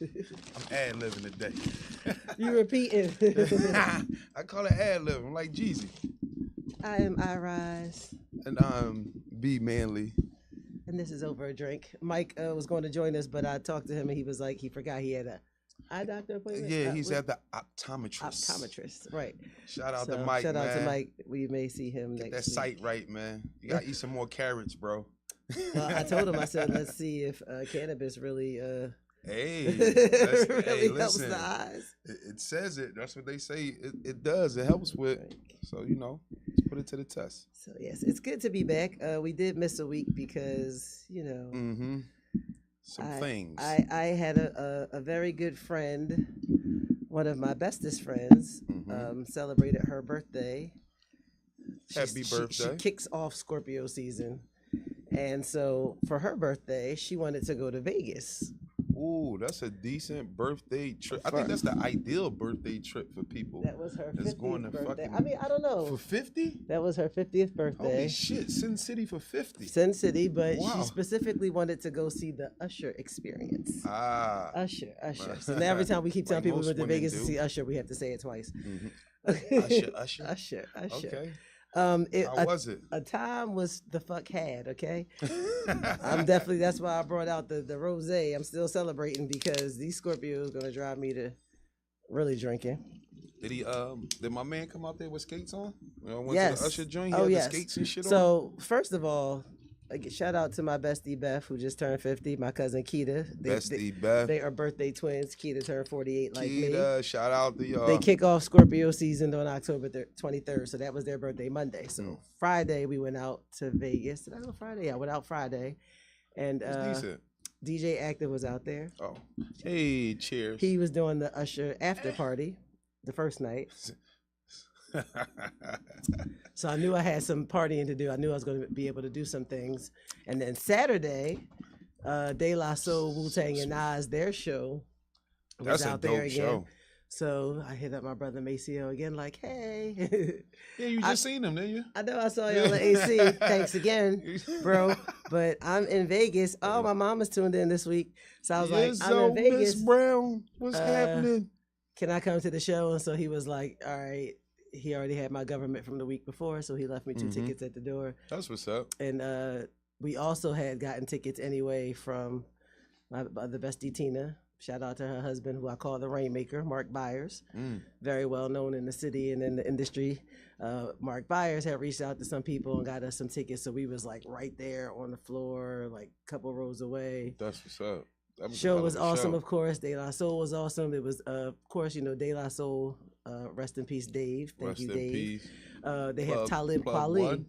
I'm ad-libbing today. You repeating. I call it ad-lib. I'm like Jeezy. I am I Rise. And be manly. And this is Over a Drink. Mike was going to join us, but I talked to him and he was like, he forgot he had a eye doctor appointment. Yeah, he's at the optometrist. Optometrist, right. Shout out to Mike, Shout man. out to Mike. We may see him Get next that sight right, man. You gotta eat some more carrots, bro. I told him, I said, let's see if cannabis really Hey, really helps listen, the eyes. It says it. That's what they say. It does. It helps with. So let's put it to the test. So yes, it's good to be back. We did miss a week because some things. I had a very good friend, one of my bestest friends, celebrated her birthday. Happy birthday! She kicks off Scorpio season, and so for her birthday, she wanted to go to Vegas. Ooh, that's a decent birthday trip. I think that's the ideal birthday trip for people. That was her 50th birthday. Fucking, I mean, I don't know. For 50? That was her 50th birthday. Holy shit, Sin City for 50. Sin City, but she specifically wanted to go see the Usher experience. Usher. So now every time we keep telling people we went to Vegas to see Usher, we have to say it twice. Usher. Okay. How was it? A time was the fuck had, okay? That's why I brought out the rosé. I'm still celebrating because these Scorpios gonna drive me to really drinking. Did my man come out there with skates on? Yes. To the Usher joint, he had the skates and shit on? So first of all, shout out to my bestie Beth, who just turned 50. My cousin Keita. Beth. They are birthday twins. Keita turned 48 like me. Shout out to y'all. They kick off Scorpio season on October 23rd, so that was their birthday Monday. So Friday we went out to Vegas. Did I go Friday? Yeah, I went out Friday, and decent. DJ Active was out there. Oh, hey, cheers. He was doing the Usher after party, the first night. So I knew I had some partying to do. I knew I was going to be able to do some things. And then Saturday, De La Soul, Wu-Tang, and Nas, their show was out there again. Show. So I hit up my brother Maceo again, like, hey. Yeah, you just seen him, didn't you? I know, I saw you on the AC. Thanks again, bro. But I'm in Vegas. Oh, my mom is tuned in this week. So I was like, I'm in Vegas. Miss Brown, what's happening? Can I come to the show? And so he was like, all right. He already had my government from the week before, so he left me 2 tickets at the door. That's what's up. And we also had gotten tickets anyway from my the bestie Tina. Shout out to her husband, who I call the Rainmaker, Mark Byers. Very well known in the city and in the industry. Mark Byers had reached out to some people and got us some tickets, so we was like right there on the floor, like a couple rows away. That's what's up. Show was awesome, of course. De La Soul was awesome. It was, of course, De La Soul. Rest in peace, Dave. Thank you, Dave. They have Talib Kweli.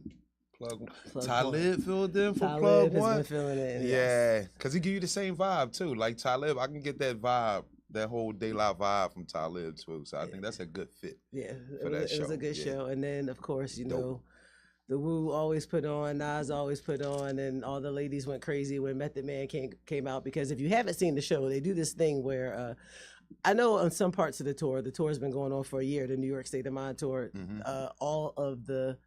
Talib filled in for Talib Plug One. Has been filling in. Yeah, because he give you the same vibe too. Like Talib, I can get that vibe, that whole De La vibe from Talib too. So I think that's a good fit. Yeah, it was a good show. And then, of course, the Wu always put on, Nas always put on, and all the ladies went crazy when Method Man came out. Because if you haven't seen the show, they do this thing where I know on some parts of the tour's been going on for a year, the New York State of Mind tour. All of the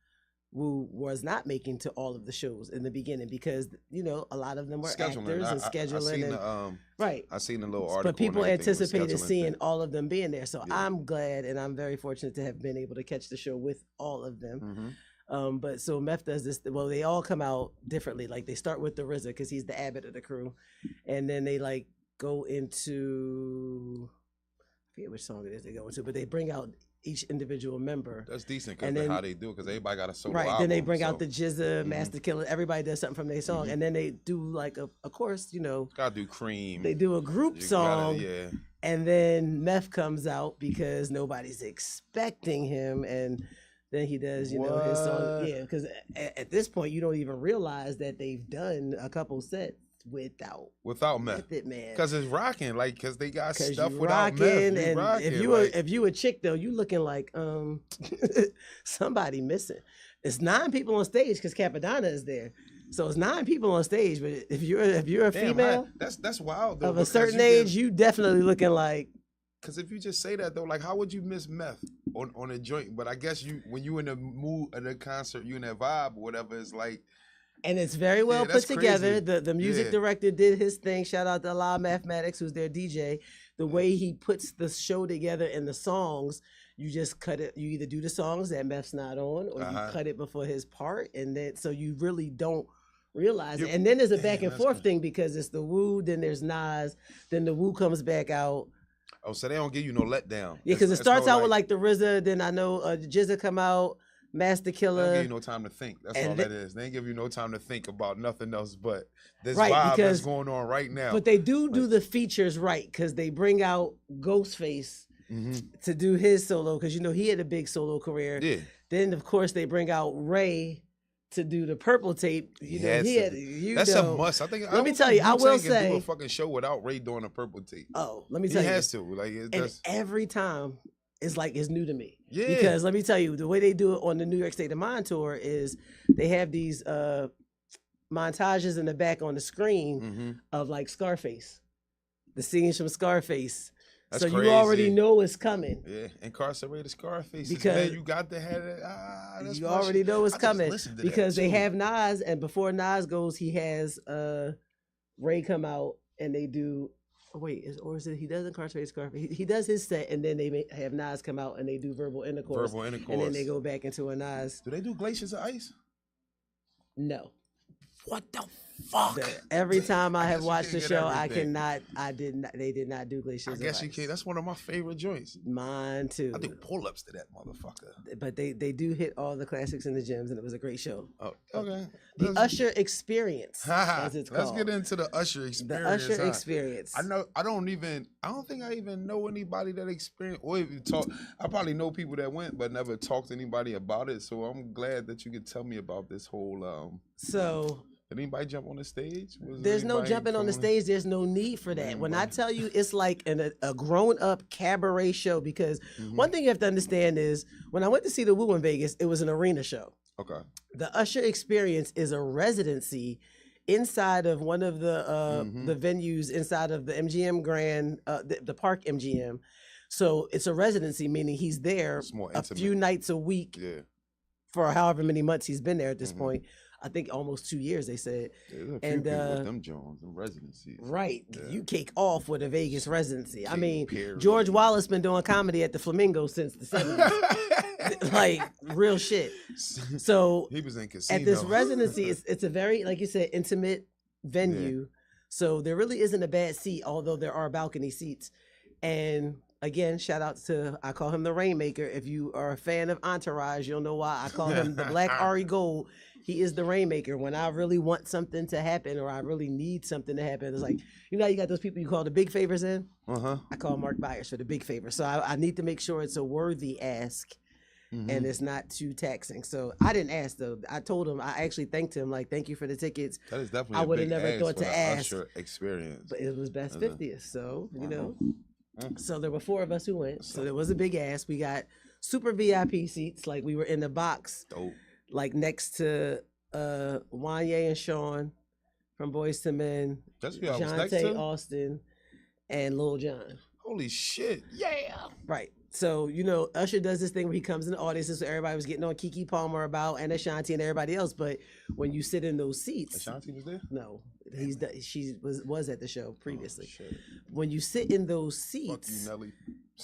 Wu was not making to all of the shows in the beginning because a lot of them were actors and scheduling. Right. I seen a little article. But people anticipated seeing all of them being there. So I'm glad and I'm very fortunate to have been able to catch the show with all of them. But so Meth does this. Well, they all come out differently. Like they start with the RZA because he's the Abbott of the crew, and then they like go into, I forget which song it is they go into, but they bring out each individual member. That's decent because how they do it, because everybody got a solo album. Right, then they bring out the Jizza, Master Killer, everybody does something from their song, and then they do like, of course, gotta do Cream. They do a group song, and then Meth comes out because nobody's expecting him, and then he does, his song. Yeah, because at this point, you don't even realize that they've done a couple sets without Meth, man, because it's rocking, like because they got stuff without Meth. And if you a chick though, you looking like somebody missing. It's 9 people on stage because Capadonna is there, so it's 9 people on stage. But if you're a female, that's wild though, of a certain age, you definitely looking like. Because if you just say that though, like how would you miss Meth on a joint? But I guess when you in the mood of the concert, you in that vibe or whatever, it's like And it's very well put together. Crazy. The music director did his thing. Shout out to Law Mathematics, who's their DJ. The way he puts the show together and the songs, you just cut it. You either do the songs that Meth's not on, or you cut it before his part, and then so you really don't realize it. And then there's a back and forth thing because it's the Wu, then there's Nas, then the Wu comes back out. Oh, so they don't give you no letdown. Yeah, because it starts out with like the RZA, then I know Jizza come out, Master Killer. They don't give you no time to think. That's all that is. They ain't give you no time to think about nothing else but this vibe that's going on right now. But they do the features right because they bring out Ghostface to do his solo because, you know, he had a big solo career. Yeah. Then, of course, they bring out Ray to do the Purple Tape. You know, that's a must. I think. Let me tell you, I will say, do a fucking show without Ray doing a Purple Tape. Oh, let me tell you, he has to. Like, and every time it's like it's new to me. Yeah. Because let me tell you, the way they do it on the New York State of Mind tour is they have these montages in the back on the screen of like Scarface, the scenes from Scarface. That's so crazy. You already know it's coming. Yeah, incarcerated Scarface. Because man, you got to have it. You already know it's coming because they have Nas, and before Nas goes, he has Ray come out and they do. Oh, wait, is it he does incarcerate Scarface? He does his set, and then they have Nas come out and they do verbal intercourse. And then they go back into a Nas. Do they do Glaciers of Ice? No. What the fuck? Every time I have watched the show, they did not do Glaciers of Ice. I guess you can't. That's one of my favorite joints. Mine too. I do pull-ups to that motherfucker. But they do hit all the classics in the gyms, and it was a great show. Oh, okay. The Usher Experience, as it's called. Let's get into the Usher Experience. The Usher Experience. I don't think I even know anybody that experienced or even talk. I probably know people that went, but never talked to anybody about it. So I'm glad that you could tell me about this whole. Did anybody jump on the stage? There's no jumping on the stage. There's no need for that. When I tell you it's like a grown-up cabaret show, because one thing you have to understand is when I went to see the Wu in Vegas, it was an arena show. Okay. The Usher Experience is a residency inside of one of the venues inside of the MGM Grand, the Park MGM. So it's a residency, meaning he's there a few nights a week for however many months he's been there at this point. I think almost 2 years, they said. And them Jones, them residencies. Right. Yeah. You kick off with a Vegas residency. I mean, George Wallace been doing comedy at the Flamingo since the 70s. Like, real shit. So he was in casino. At this residency, it's a very, like you said, intimate venue. Yeah. So there really isn't a bad seat, although there are balcony seats. And again, shout out to, I call him the Rainmaker. If you are a fan of Entourage, you'll know why I call him the Black Ari Gold. He is the Rainmaker. When I really want something to happen or I really need something to happen, it's like, you know how you got those people you call the big favors in? I call Mark Byers for the big favor. So I need to make sure it's a worthy ask and it's not too taxing. So I didn't ask, though. I told him, I actually thanked him, like, thank you for the tickets. That is definitely I would have never thought to ask. Usher Experience. But it was best 50th, so, you know. So there were 4 of us who went. So there was a big ask. We got super VIP seats. Like, we were in the box. Dope. Like next to Wanye and Sean from Boyz II Men, Jonte Austin, and Lil Jon. Holy shit. Yeah. Right. So, you know, Usher does this thing where he comes in the audience, and so everybody was getting on Keke Palmer about, and Ashanti and everybody else. But when you sit in those seats, Ashanti was there? No, she was at the show previously. Oh, when you sit in those seats, Fuck you, Nelly.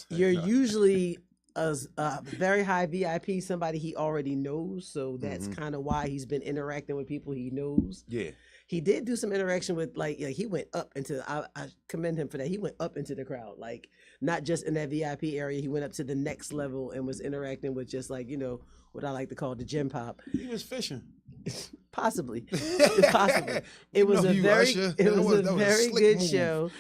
You're usually a very high VIP, somebody he already knows. So that's kind of why he's been interacting with people he knows. Yeah. He did do some interaction with, like he went up into, I commend him for that. He went up into the crowd, like not just in that VIP area. He went up to the next level and was interacting with just like, you know, what I like to call the gym pop. He was fishing. Possibly. It was a very good show.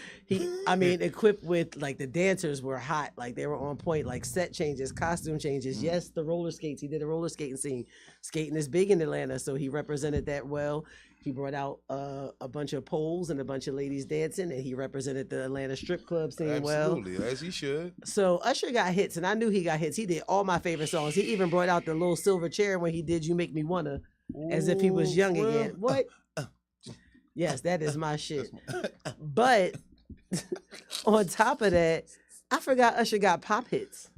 I mean, equipped with, like, the dancers were hot, like they were on point, like set changes, costume changes. Yes, the roller skates. He did a roller skating scene. Skating is big in Atlanta, so he represented that well. He brought out a bunch of poles and a bunch of ladies dancing, and he represented the Atlanta strip club scene well. Absolutely, as he should. So Usher got hits, and I knew he got hits. He did all my favorite songs. He even brought out the little silver chair when he did "You Make Me Wanna," as if he was young again. What? Yes, that is my shit. But on top of that, I forgot Usher got pop hits.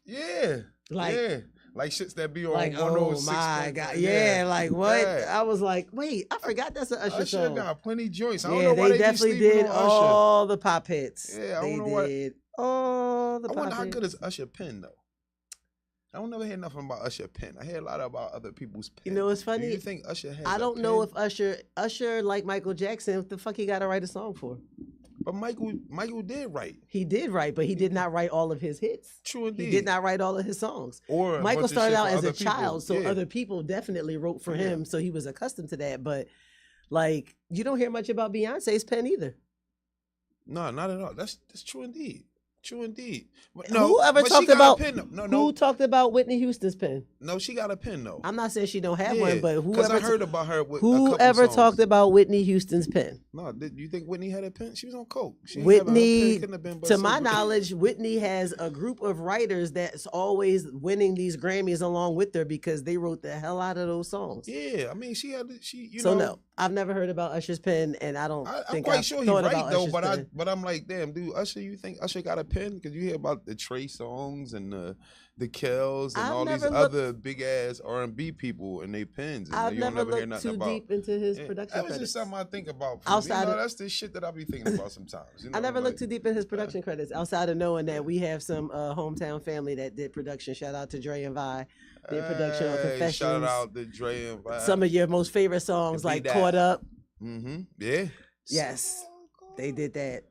Yeah. Like, Like shits that be on like, 106. Oh my God. Yeah, like what? Yeah. I was like, wait, I forgot that's an Usher song. Usher got plenty joints. I don't know why they definitely did all the pop hits. Yeah, I don't know what. All the pop hits. I wonder how good is Usher pen, though. I don't never hear nothing about Usher pen. I hear a lot about other people's pen. You know what's funny? Do you think Usher has I don't know if Usher, like Michael Jackson, what the fuck he got to write a song for? But Michael did write. He did write, but he did not write all of his hits. True indeed. He did not write all of his songs. Or Michael started out as a child, so other people definitely wrote for him, so he was accustomed to that. But like, you don't hear much about Beyonce's pen either. No, not at all. That's true indeed. True indeed. No, whoever talked about who talked about Whitney Houston's pen? No, she got a pen though. I'm not saying she don't have one, but whoever I heard about her. With whoever talked about Whitney Houston's pen? No, did you think Whitney had a pen? She was on coke. Whitney, to my knowledge, Whitney has a group of writers that's always winning these Grammys along with her because they wrote the hell out of those songs. Yeah, I mean, no, I've never heard about Usher's pen, and I don't think I'm quite sure he's right though. Usher's but I'm like, damn, dude, Usher, you think Usher got a pen? Because you hear about the Trey songs and the Kells and all these other big ass R&B people and they pens. And I've never looked too deep into his production. That was just something I think about. That's the shit that I be thinking about sometimes. I never looked too deep in his production credits outside of knowing that we have some hometown family that did production. Shout out to Dre and Vi. Did production on Confessions. Shout out to Dre and Vi. Some of your most favorite songs like Caught Up. Mm-hmm. Yeah. Yes, they did that.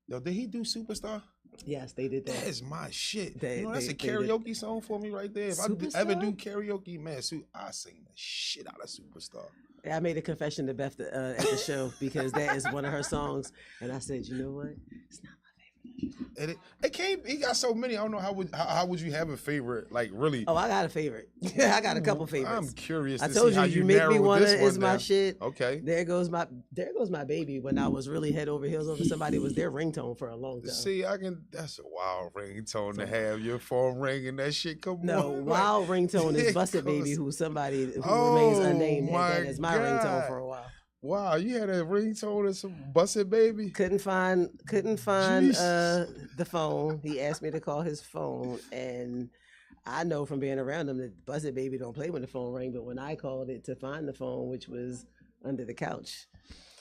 Yo, did he do Superstar? Yes, they did that. That is my shit. That's a karaoke song for me right there. If Superstar? I ever do karaoke, man, I sing the shit out of Superstar. I made a confession to Beth at the show because that is one of her songs, and I said, you know what? It's not. And he got so many. I don't know how would you have a favorite? Like really? Oh, I got a favorite. I got a couple favorites. I'm curious. I told you make me wanna is my down. shit. Okay. There goes my baby. When I was really head over heels over somebody, it was their ringtone for a long time. See, that's a wild ringtone to have your phone ringing that shit. Come on. No, wild ringtone is Busted Baby, who's somebody who remains unnamed. That is my ringtone for a while. Wow, you had a ringtone of some Busted Baby? Couldn't find the phone. He asked me to call his phone, and I know from being around him that Busted Baby don't play when the phone rang, but when I called it to find the phone, which was under the couch,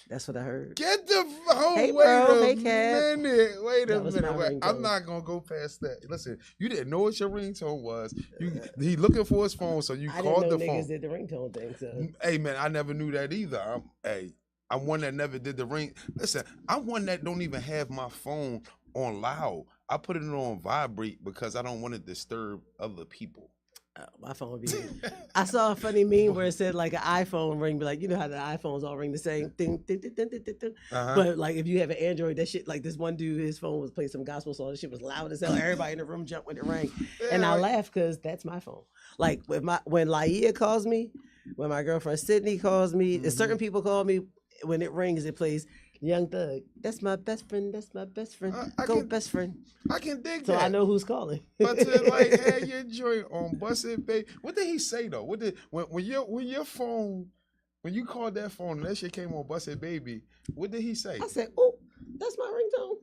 that's what I heard. Get the phone. Hey, wait bro, a minute. Wait a minute. I'm not gonna go past that. Listen, you didn't know what your ringtone was. He looking for his phone, so you called the phone. Niggas did the ringtone thing. So. Hey man, I never knew that either. I'm one that never did the ring. Listen, I'm one that don't even have my phone on loud. I put it on vibrate because I don't want to disturb other people. My phone would be. I saw a funny meme where it said like an iPhone ring, be like, you know how the iPhones all ring the same thing, ding, ding, ding, ding, ding, ding. But like if you have an Android, that shit like this one dude, his phone was playing some gospel song. That shit was loud as hell. Everybody in the room jumped when it rang, and I laughed because that's my phone. Like when Laia calls me, when my girlfriend Sydney calls me, certain people call me. When it rings, it plays Young Thug. That's my best friend. That's my best friend. Best friend. I can dig so that. So I know who's calling. But to like have your joint on Busted Baby. What did he say though? When your phone, when you called that phone and that shit came on Busted Baby, what did he say? I said, "Oh, that's my ringtone."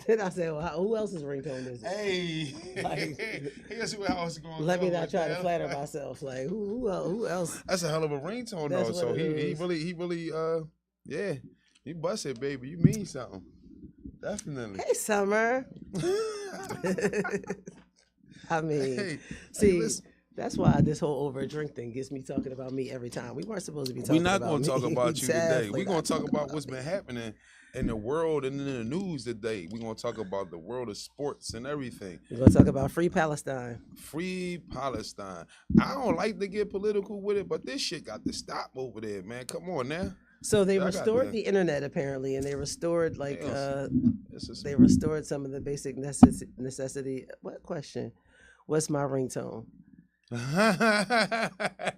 Then I said, well, who else's ringtone is it? Hey, here's who else going to let me not try to flatter myself. Like, who else? That's a hell of a ringtone, though. So he really, yeah, you busted, baby. You mean something. Definitely. Hey, Summer. I mean, that's why this whole over a drink thing gets me talking about me every time. We weren't supposed to be talking about me. We're not going to talk about you today. We're going to talk about what's been happening in the world and in the news today. We're going to talk about the world of sports and everything. We're going to talk about Free Palestine. Free Palestine. I don't like to get political with it, but this shit got to stop over there, man. Come on now. So they restored the internet apparently, and they restored they restored some of the basic necessity. What question? What's my ringtone?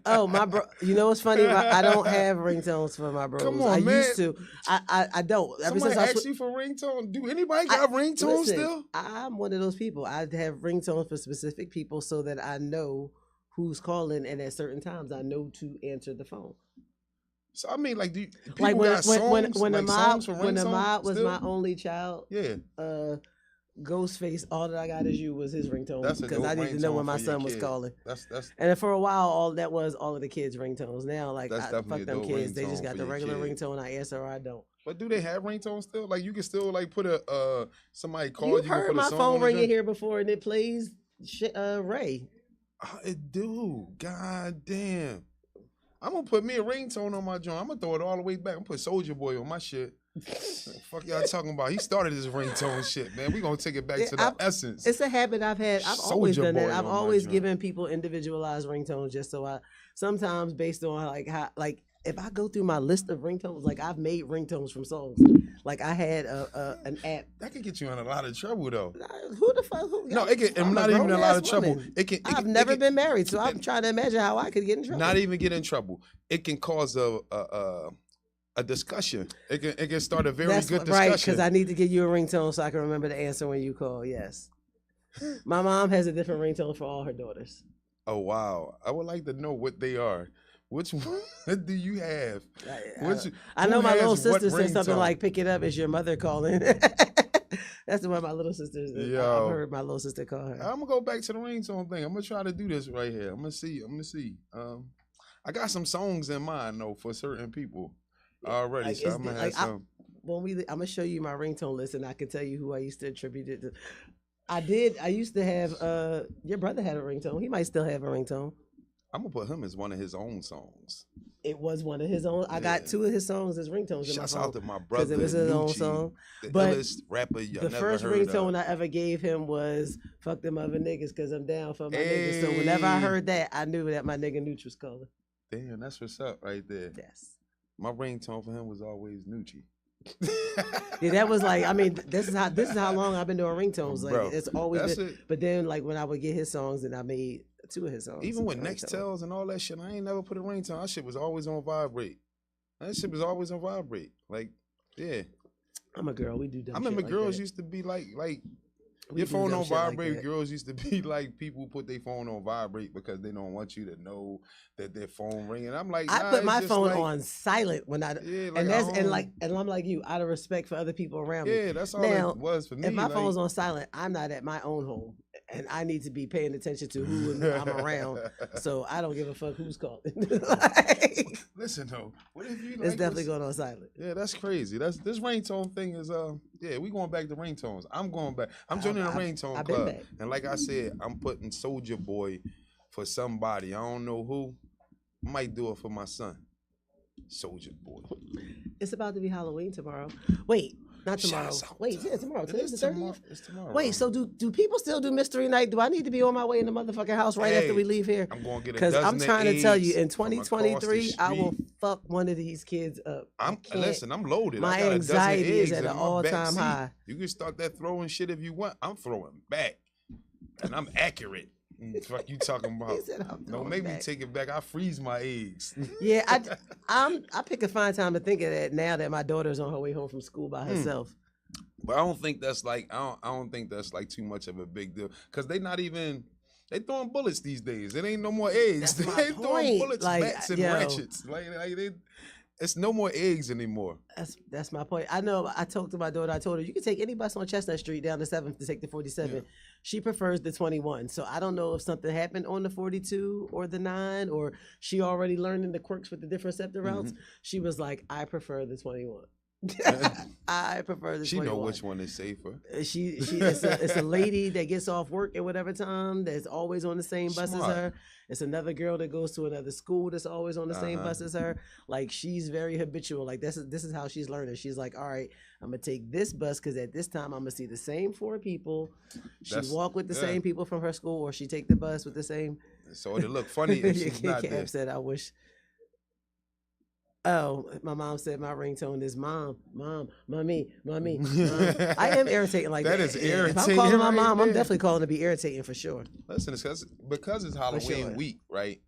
Oh, my bro. You know what's funny? I don't have ringtones for my bros. Come on, man. Used to. I don't. Somebody asked you for ringtone. Do anybody got ringtones still? I'm one of those people. I have ringtones for specific people so that I know who's calling, and at certain times I know to answer the phone. So I mean, like, when Ahmad was my only child. Yeah. Ghostface, All That I Got Is You was his ringtone because I need to ringtone know when my son was calling. And for a while, all of the kids' ringtones. Now, like, fuck them kids. They just got the regular ringtone. I answer or I don't. But do they have ringtones still? Like, you can still like put a somebody call you. You've heard my phone ringing here before, and it plays Ray. It do. God damn. I'm gonna put me a ringtone on my joint. I'm gonna throw it all the way back. I'm gonna put Soulja Boy on my shit. Fuck y'all talking about? He started this ringtone shit, man. We gonna take it back to the essence. It's a habit I've had. I've always done that. I've always given people individualized ringtones just so I sometimes based on like how if I go through my list of ringtones, like I've made ringtones from songs. Like I had an app. That could get you in a lot of trouble though. Who the fuck? No, it can. I'm not even in a lot of trouble. I've never been married, so I'm trying to imagine how I could get in trouble. Not even get in trouble. It can cause a discussion. It can start a very good discussion. Right, because I need to give you a ringtone so I can remember the answer when you call. Yes. My mom has a different ringtone for all her daughters. Oh wow! I would like to know what they are. Which one do you have? I know my little sister said something like, "Pick it up, it's your mother calling." That's the one my little sister. I've heard my little sister call her. I'm gonna go back to the ringtone thing. I'm gonna try to do this right here. I'm gonna see. I got some songs in mind though for certain people already. Like, so I'm gonna have some. I'm gonna show you my ringtone list, and I can tell you who I used to attribute it to. I used to have. Your brother had a ringtone. He might still have a ringtone. I'm gonna put him as one of his own songs. It was one of his own. I got 2 of his songs as ringtones. Shouts out to my brother. Because it was his own song. But rapper the first ringtone I ever gave him was "Fuck them other niggas" because I'm down for my niggas. So whenever I heard that, I knew that my nigga Nooch was calling. Damn, that's what's up right there. Yes. My ringtone for him was always Noochie. Yeah, that was like, I mean, this is how long I've been doing ringtones. Like, bro, it's always been. But then, like, when I would get his songs, and I made 2 of his songs. Even with Nextels and all that shit, I ain't never put a ringtone. That shit was always on vibrate. Like, yeah. I'm a girl. We do dumb I remember shit girls like used to be like your phone on vibrate. Like girls used to be like, people put their phone on vibrate because they don't want you to know that their phone ringing. I'm like, I put my phone on silent when I and I'm like you, out of respect for other people around me. Yeah, that's all it was for me. If my phone's on silent, I'm not at my own home, and I need to be paying attention to who I'm around. So I don't give a fuck who's calling. Listen though, what if you? It's definitely going on silent. Yeah, that's crazy. This ringtone thing is we going back to ringtones. I'm going back. I'm joining a ringtone club, and like I said, I'm putting Soulja Boy for somebody. I don't know who. I might do it for my son. Soulja Boy. It's about to be Halloween tomorrow. Wait, not tomorrow. Wait, yeah, tomorrow. Today's the 30th? It's tomorrow. Wait, so do people still do mystery night? Do I need to be on my way in the motherfucking house right after we leave here? I'm going to get because I'm trying to tell you, in 2023, I will fuck one of these kids up. Listen, I'm loaded. My anxiety is at an all-time high. You can start that throwing shit if you want. I'm throwing back, and I'm accurate. Fuck you talking about? Don't make me take it back. I freeze my eggs. Yeah, I pick a fine time to think of that now that my daughter's on her way home from school by herself. But I don't think that's like I don't think that's like too much of a big deal because they throwing bullets these days. It ain't no more eggs. They throwing bullets, bats, and ratchets. It's no more eggs anymore. That's my point. I know. I talked to my daughter. I told her you can take any bus on Chestnut Street down to 7th to take the 47. Yeah. She prefers the 21. So I don't know if something happened on the 42 or the 9, or she already learning the quirks with the different SEPTA routes. She was like, I prefer the 21. I prefer the 21. She know which one is safer. It's a lady that gets off work at whatever time that's always on the same bus as her. It's another girl that goes to another school that's always on the same bus as her. Like, she's very habitual. Like, this is how she's learning. She's like, all right, I'm gonna take this bus because at this time I'm gonna see the same 4 people. She walk with the same people from her school, or she take the bus with the same. So it'll look funny if she's not there. Said, I wish. Oh, my mom said my ringtone is mom, mommy. I am irritating like that. That is irritating. If I'm calling my mom, I'm definitely calling to be irritating for sure. Listen, it's because it's Halloween week, right?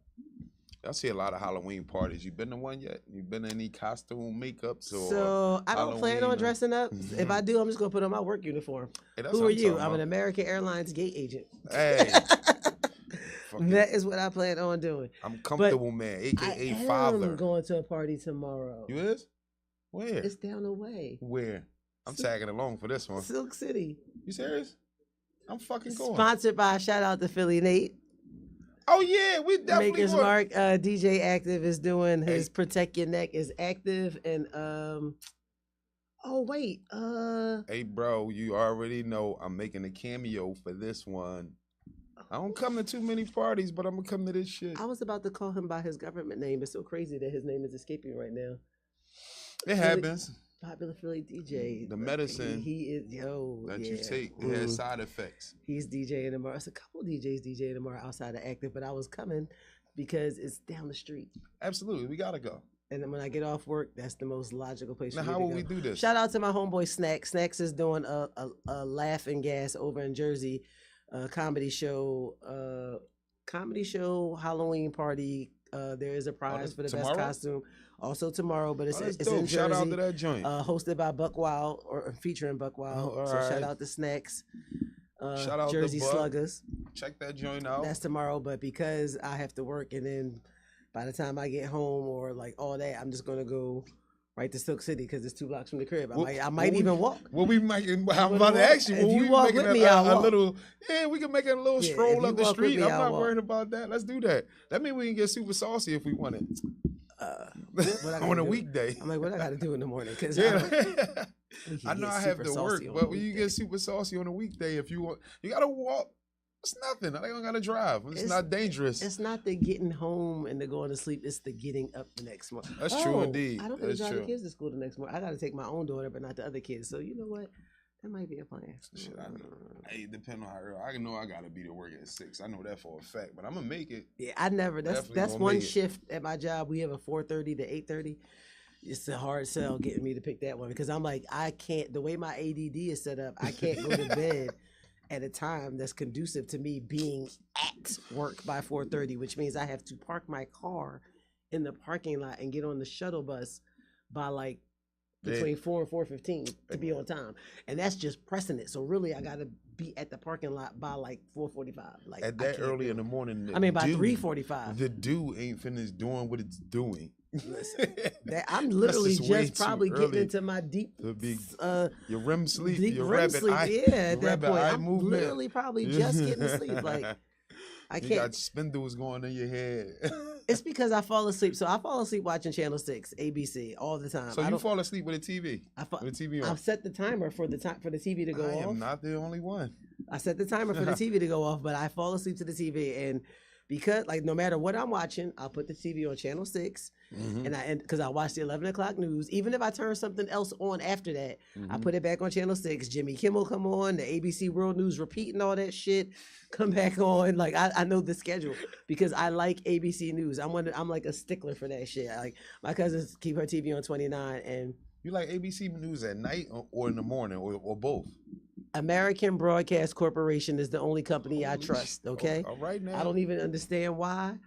I see a lot of Halloween parties. You been to one yet? You been to any costume makeups? So I don't plan on dressing up. If I do, I'm just gonna put on my work uniform. Hey, who are you? I'm an American Airlines gate agent. Hey. That is what I plan on doing. I'm comfortable, man, aka father. I'm going to a party tomorrow. You is? Where? It's down the way. Where? I'm tagging along for this one. Silk City. You serious? I'm fucking going. Sponsored by, shout out to Philly Nate. Oh yeah, we definitely Maker's Mark. DJ Active is doing his Protect Your Neck is active, and hey bro, you already know I'm making a cameo for this one. I don't come to too many parties, but I'm gonna come to this shit. I was about to call him by his government name. It's so crazy that his name is escaping right now. It happens. Popular Philly DJ. The medicine he is that you take, it has side effects. He's DJing tomorrow. It's a couple of DJs DJing tomorrow outside of Active, but I was coming because it's down the street. Absolutely, we gotta go. And then when I get off work, that's the most logical place. Now, how will we do this? Shout out to my homeboy Snacks. Snacks is doing a Laugh and Gas over in Jersey, comedy show, Halloween party. There is a prize for the best costume. Also tomorrow, but it's in Jersey. Shout out to that joint. Hosted by Buck Wild, or featuring Buck Wild. Shout out to Snacks. Shout out Jersey to Buck. Sluggers. Check that joint out. That's tomorrow, but because I have to work, and then by the time I get home or like all that, I'm just gonna go right to Silk City because it's 2 blocks from the crib. I might even walk. Well, we might. I'm about to ask you. If you walk with me, I'll walk. Little. Yeah, we can make a little stroll up the street. I'm not worried about that. Let's do that. That means we can get super saucy if we want it. On a weekday. I'm like, what I got to do in the morning? Because I know I have to work, but when you get super saucy on a weekday, if you want, you got to walk. It's nothing. I don't got to drive. It's not dangerous. It's not the getting home and the going to sleep. It's the getting up the next morning. That's true indeed. I don't get to drive the kids to school the next morning. I got to take my own daughter, but not the other kids. So you know what? That might be a plan. Shit, I know. Hey, depending on how early. I know I gotta be to work at 6. I know that for a fact, but I'm gonna make it. Yeah, I never. That's one shift at my job. We have a 4:30 to 8:30. It's a hard sell getting me to pick that one because I'm like, I can't. The way my ADD is set up, I can't go to bed at a time that's conducive to me being at work by 4:30, which means I have to park my car in the parking lot and get on the shuttle bus by like between 4 and 4:15 to be on time, and that's just pressing it. So really, I gotta be at the parking lot by like 4:45. Like at that early in the morning. I mean, by 3:45. The dew ain't finished doing what it's doing. Listen, I'm literally just probably getting into my deep, your REM sleep, your REM sleep. At that point, I'm movement. Literally probably just getting to sleep. Like I can't. You got spindles going in your head. It's because I fall asleep. So I fall asleep watching Channel 6, ABC all the time. So you fall asleep with a TV? With the TV on? I've set the timer for the TV to go off. I am not the only one. I set the timer for the TV to go off, but I fall asleep to the TV, and because like no matter what I'm watching, I'll put the TV on Channel 6, and because I watch the 11 o'clock news. Even if I turn something else on after that, I put it back on Channel 6. Jimmy Kimmel come on, the ABC World News repeating all that shit come back on. Like I know the schedule because I like ABC News. I'm like a stickler for that shit. Like my cousins keep her TV on 29, and you like ABC News at night or in the morning or both? American Broadcast Corporation is the only company I trust. Okay, all right now. I don't even understand why.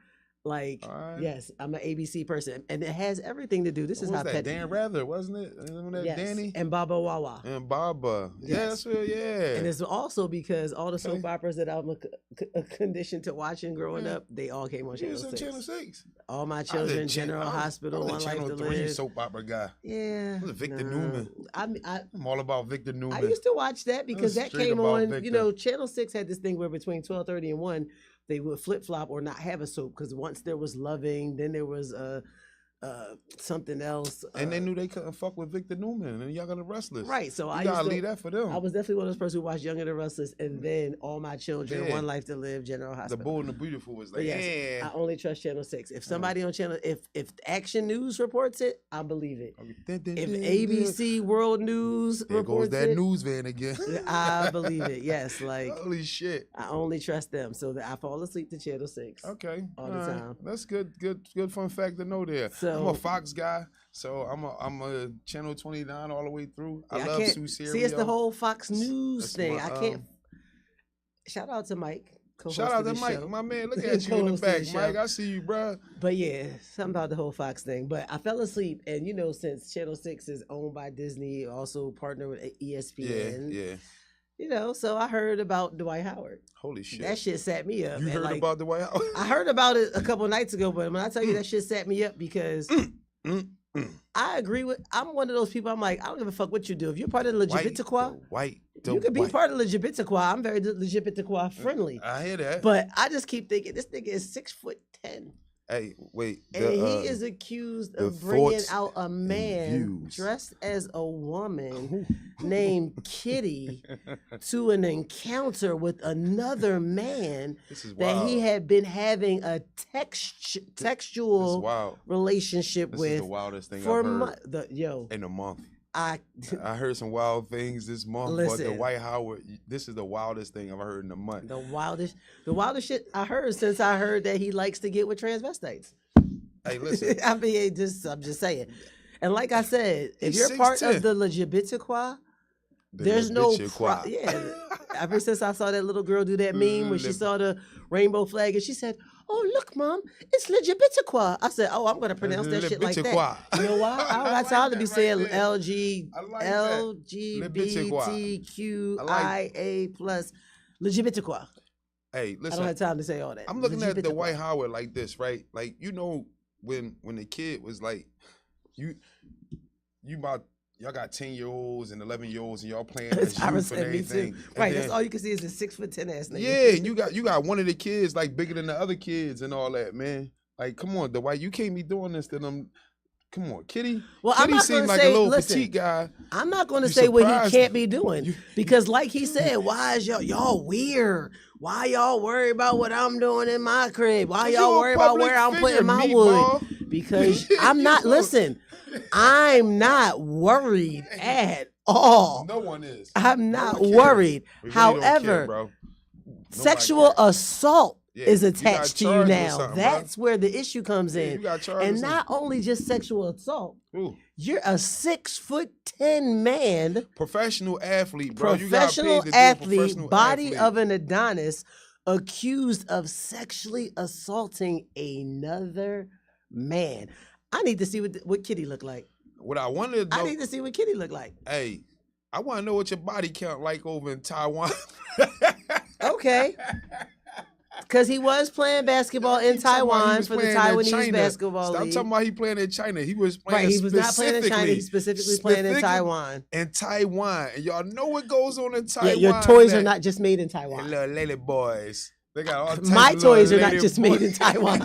Like, yes, I'm an ABC person, and it has everything to do. This is how that Dan Rather, wasn't it? Yes, Danny and Baba Wawa and Baba. Yes, And it's also because all the soap operas that I'm conditioned to watching growing up, they all came on Channel 6. Channel 6. All My Children, General Hospital, One Life to Live. Soap opera guy. Yeah, Victor Newman. I'm all about Victor Newman. I used to watch that because that came on. Victor. You know, Channel 6 had this thing where between 12:30 and 1. They would flip flop or not have a soap because once there was Loving, then there was something else. And they knew they couldn't fuck with Victor Newman and Young and the Restless. Right. So I gotta leave that for them. I was definitely one of those persons who watched Young and the Restless and then All My Children, One Life to Live, General Hospital. The Bold and the Beautiful was like, yes, I only trust Channel 6. If somebody on Channel, if Action News reports it, I believe it. If ABC World News reports that news van again. I believe it. Yes, like holy shit. I only trust them, so that I fall asleep to Channel 6. Okay, all the time. That's good fun fact to know there. So, I'm a Fox guy, so I'm a Channel 29 all the way through. I love Sue Serio. See, it's the whole Fox News thing. I can't. Shout out to Mike. Shout out to Mike, my man. Look at you in the back, Mike. I see you, bro. But yeah, something about the whole Fox thing. But I fell asleep, and you know, since Channel 6 is owned by Disney, also partnered with ESPN. Yeah. You know, so I heard about Dwight Howard. Holy shit. That shit sat me up. You heard about Dwight Howard? I heard about it a couple of nights ago, but when I tell you that shit sat me up because I agree with, I'm one of those people, I'm like, I don't give a fuck what you do. If you're part of the LGBTQ, white You could be part of LGBTQI. I'm very LGBTQI friendly. I hear that. But I just keep thinking this nigga is 6'10". Hey, wait. And he is accused of bringing out a man dressed as a woman named Kitty to an encounter with another man that he had been having a textual relationship with. This is the wildest thing I've heard in a month. I heard some wild things this month, but the Dwight Howard, this is the wildest thing I've heard in a month. The wildest shit I heard since I heard that he likes to get with transvestites. Hey, listen. I'm just saying. And like I said, if you're part of the LGBTQI, there's no ever since I saw that little girl do that meme when she saw the rainbow flag and she said, "Oh, look, Mom, it's LGBTQI." I said, "Oh, I'm going to pronounce that shit like that." You know why? I don't got time to be saying LGBTQIA plus LGBTQI. Hey, listen. I don't have time to say all that. I'm looking at the Dwight Howard like this, right? Like, you know, when the kid was like, y'all got 10-year-olds and 11-year-olds and y'all playing as youth and everything. Right, that's all you can see is a 6'10" ass nigga. Yeah, and you got one of the kids like bigger than the other kids and all that, man. Like, come on, Dwight, you can't be doing this to them. Come on, Kitty. Well, Kitty I'm not seemed gonna like say, a little listen, petite guy. I'm not going to say what he can't be doing because, like he said, why is y'all weird? Why y'all worry about what I'm doing in my crib? Why y'all worry about where I'm putting my wood? Because I'm not. Listen, I'm not worried at all. No one is. I'm not worried. Really However, sexual assault is attached to you now. That's where the issue comes in. And not only just sexual assault. You're a 6'10" man. Professional athlete, bro. Professional athlete, body of an Adonis, accused of sexually assaulting another man. I need to see what Kitty look like. What I wanted to know, I need to see what Kitty look like. Hey, I want to know what your body count like over in Taiwan. Okay. Because he was playing basketball in Taiwan for the Taiwanese basketball league. I'm talking about he playing in China. He was playing Right, he was not playing in China. He specifically playing in Taiwan. In Taiwan. And y'all know what goes on in Taiwan. Yeah, your toys are not just made in Taiwan. Little lady boys. They got all types My of toys are not lady just boys. made in Taiwan.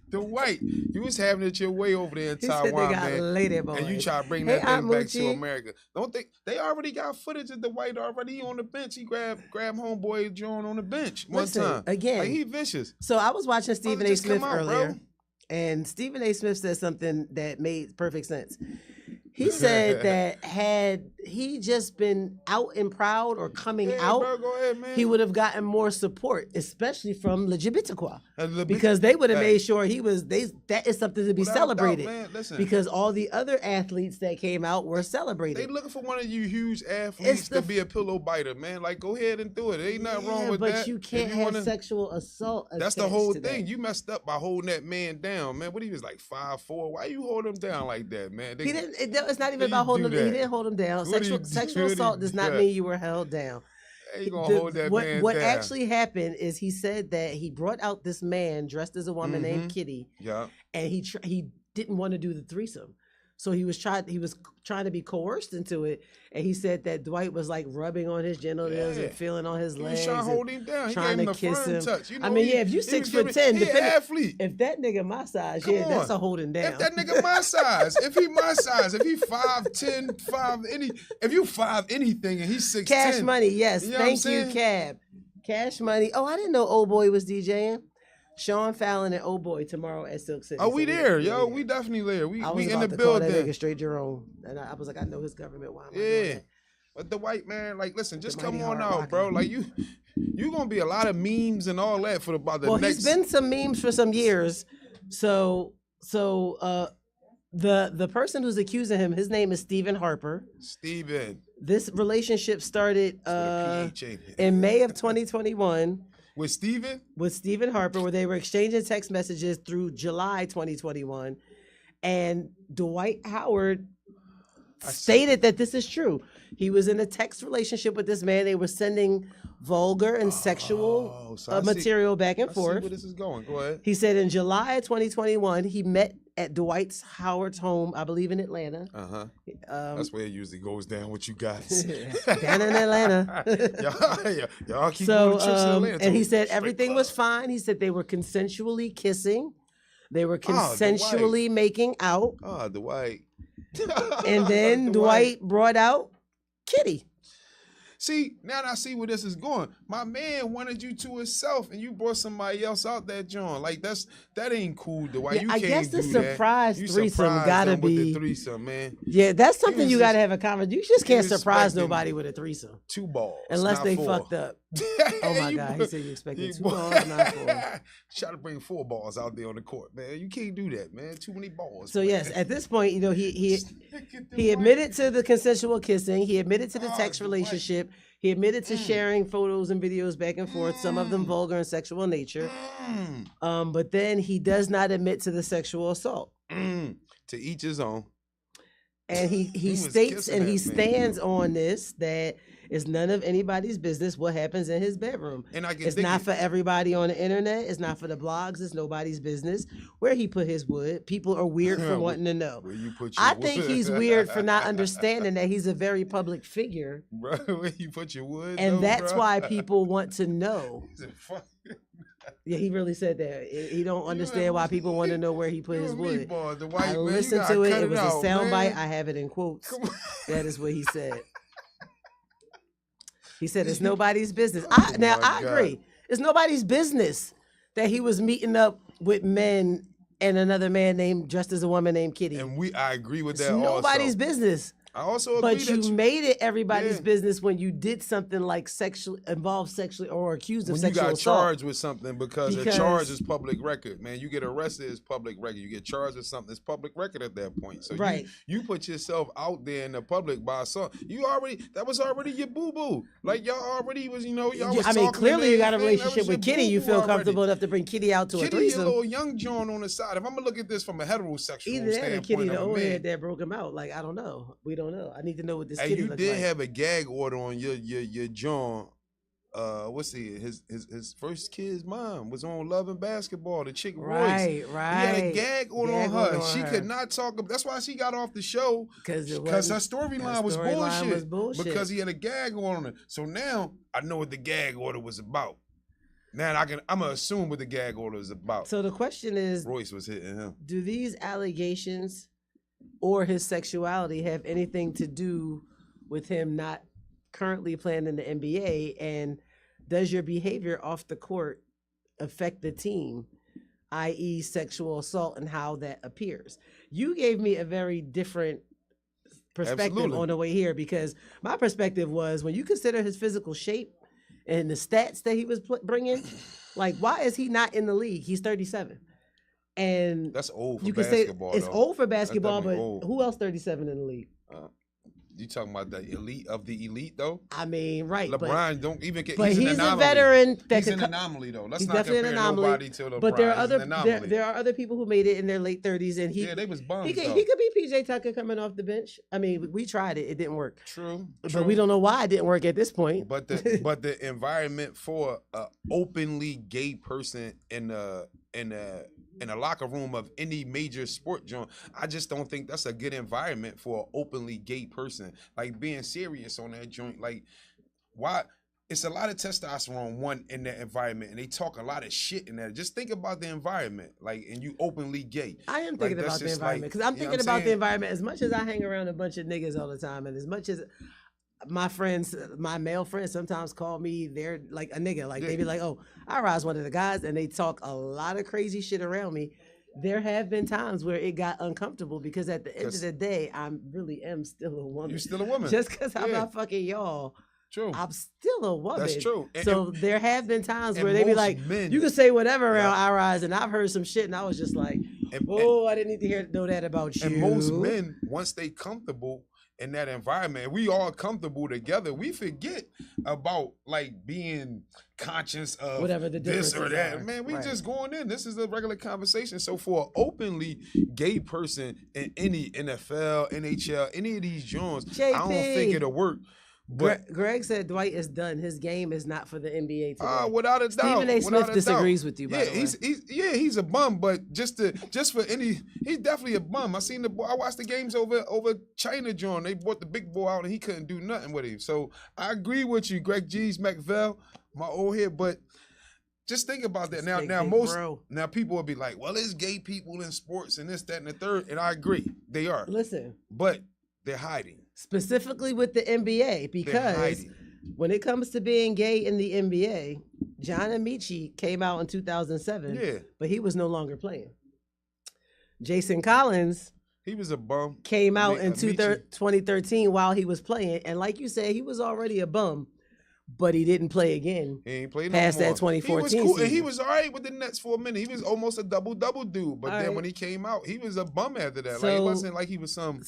The White, you was having it your way over there in Taiwan, man. Lady boys. And you try to bring that thing back to America. Don't think they already got footage of the White already on the bench. He grabbed homeboy John on the bench one time. Again, like, he vicious. So I was watching Stephen A. Smith earlier, and Stephen A. Smith said something that made perfect sense. He said that had he just been out and proud or coming out, bro, go ahead, man. He would have gotten more support, especially from LGBTQI, because they would have made sure that is something to be celebrated. Because all the other athletes that came out were celebrated. They looking for one of you huge athletes to be a pillow biter, man. Like, go ahead and do it. Ain't nothing wrong with that. But you can't have sexual assault. That's the whole thing. You messed up by holding that man down, man. What he was like 5'4"? Why you hold him down like that, man? He didn't. It's not even about holding him. He didn't hold him down. Sexual assault does not mean you were held down. You gonna hold that man what down. actually happened is he said that he brought out this man dressed as a woman named Kitty. Yeah. And he didn't want to do the threesome. So he was trying to be coerced into it, and he said that Dwight was like rubbing on his genitals and feeling on his legs. He was trying to hold him down. Trying he gave to him a kiss firm him. Touch. You know, I mean, if you 6'10", athlete. If that nigga my size, that's a holding down. If that nigga my size, if he my size, if he 5'10", if you 5 anything and he's 6'10". Cash Money, yes. You know Thank you, Cab. Cash Money. Oh, I didn't know Old Boy was DJing. Sean Fallon and Old Boy tomorrow at Silk City. Oh, we there, yo. We definitely there. We in the building. I was about to call that nigga straight Jerome. And I was like, I know his government. Why am I doing that? But the White man, like, listen, just come on out, bro. Like, you gonna be a lot of memes and all that for about the next. Well, he's been some memes for some years. So the person who's accusing him, his name is Stephen Harper. Steven. This relationship started in May of 2021. With Steven? With Stephen Harper, where they were exchanging text messages through July 2021. And Dwight Howard stated that this is true. He was in a text relationship with this man. They were sending vulgar and sexual material back and forth. I see where this is going. Go ahead. He said in July 2021, he met at Dwight Howard's home, I believe in Atlanta. That's where it usually goes down with you guys. Down in Atlanta. y'all keep going to trips in Atlanta. And he said everything was fine. He said they were consensually kissing. They were consensually making out. Dwight. And then Dwight brought out Kitty. See, now I see where this is going. My man wanted you to himself, and you brought somebody else out that joint. Like that ain't cool, Dwight. You I can't guess the do surprise that. threesome gotta be with the threesome, man. Yeah, that's something you gotta have a conversation. You just can't surprise nobody with a threesome. 2 balls, unless they 4. fucked up. Oh my God, he said you expected 2 balls, not 4. Try to bring 4 balls out there on the court, man. You can't do that, man. Too many balls. So man. Yes, at this point, you know, he admitted to the consensual kissing. He admitted to the text relationship. He admitted to sharing photos and videos back and forth, some of them vulgar and sexual in nature. But then he does not admit to the sexual assault. To each his own. And he states and he stands on this that it's none of anybody's business what happens in his bedroom. And it's not for everybody on the internet. It's not for the blogs. It's nobody's business. Where he put his wood. People are weird for wanting to know. Where you put your I think he's weird for not understanding that he's a very public figure. Bro, where you put your wood? And that's why people want to know. Yeah, he really said that. He don't understand why people want to know where he put his wood. I listened to it. It was a soundbite. I have it in quotes. That is what he said. He said it's nobody's business. I agree. It's nobody's business that he was meeting up with men and another man dressed as a woman named Kitty. And I agree with that. It's nobody's business. I also agree but you made it everybody's business when you did something like involved sexually or accused of sexual assault. When you got charged with something because a charge is public record, man. You get arrested, it's public record. You get charged with something, it's public record at that point. So you put yourself out there in the public by something. That was already your boo-boo. Like y'all already was, y'all was talking. Clearly you got a relationship with Kitty. You feel comfortable enough to bring Kitty out to a threesome. Kitty, a little young John on the side. If I'm gonna look at this from a heterosexual standpoint, either Kitty, the old head that broke him out. Like I don't know. We don't know. I need to know what this Kitty looks like. You did have a gag order on your John. What's his first kid's mom was on Love and Basketball. The chick Royce. Right. He had a gag order on her. She could not talk. That's why she got off the show because her storyline was bullshit. Because he had a gag order on her. So now I know what the gag order was about. Now I'm gonna assume what the gag order is about. So the question is, Royce was hitting him. Do these allegations or his sexuality have anything to do with him not currently playing in the NBA? And does your behavior off the court affect the team, i.e. sexual assault and how that appears? You gave me a very different perspective on the way here, because my perspective was when you consider his physical shape and the stats that he was bringing, like, why is he not in the league? He's 37. And that's old for basketball. It's old for basketball, but who else 37 in the league? You talking about the elite of the elite, though? I mean, right. LeBron don't even get. But he's a veteran. He's an anomaly, though. Let's not compare nobody to LeBron. But there are other people who made it in their late 30s, and they was bums. He could be PJ Tucker coming off the bench. I mean, we tried it; it didn't work. True. But we don't know why it didn't work at this point. But the environment for an openly gay person in a locker room of any major sport joint, I just don't think that's a good environment for an openly gay person. Like, being serious on that joint, like, why? It's a lot of testosterone in that environment, and they talk a lot of shit in that. Just think about the environment, like, and you openly gay. I am thinking about the environment, because I'm thinking about the environment as much as I hang around a bunch of niggas all the time, and as much as my friends, my male friends sometimes call me, they're like a nigga. Like, they be like, oh, I rise one of the guys, and they talk a lot of crazy shit around me. There have been times where it got uncomfortable, because at the end of the day, I really am still a woman. You're still a woman. Just because I'm not fucking y'all. True. I'm still a woman. That's true. So there have been times where they be like, you can say whatever around I rise, and I've heard some shit, and I was just like, I didn't need to know that about you. And most men, once they comfortable in that environment, we all comfortable together, we forget about, like, being conscious of whatever the this or that. Are. Man, we just going in. This is a regular conversation. So for an openly gay person in any NFL, NHL, any of these joints, I don't think it'll work. But Greg said Dwight is done. His game is not for the NBA today. Without a doubt. Stephen A. Smith disagrees with you. By the way. He's a bum. But he's definitely a bum. I seen the boy. I watched the games over China, John. They brought the big boy out and he couldn't do nothing with him. So I agree with you, Greg G's, McVell, my old head. But just think about that. Now people will be like, well, it's gay people in sports and this, that, and the third. And I agree. They are. Listen. But they're hiding. Specifically with the NBA, because when it comes to being gay in the NBA, John Amici came out in 2007, but he was no longer playing. Jason Collins, he was a bum, came out in 2013 while he was playing, and like you said, he was already a bum, but he didn't play again. He ain't played past no more. That 2014 he was cool, season. And he was all right with the Nets for a minute. He was almost a double dude, but then when he came out, he was a bum after that. Like it wasn't like he was some.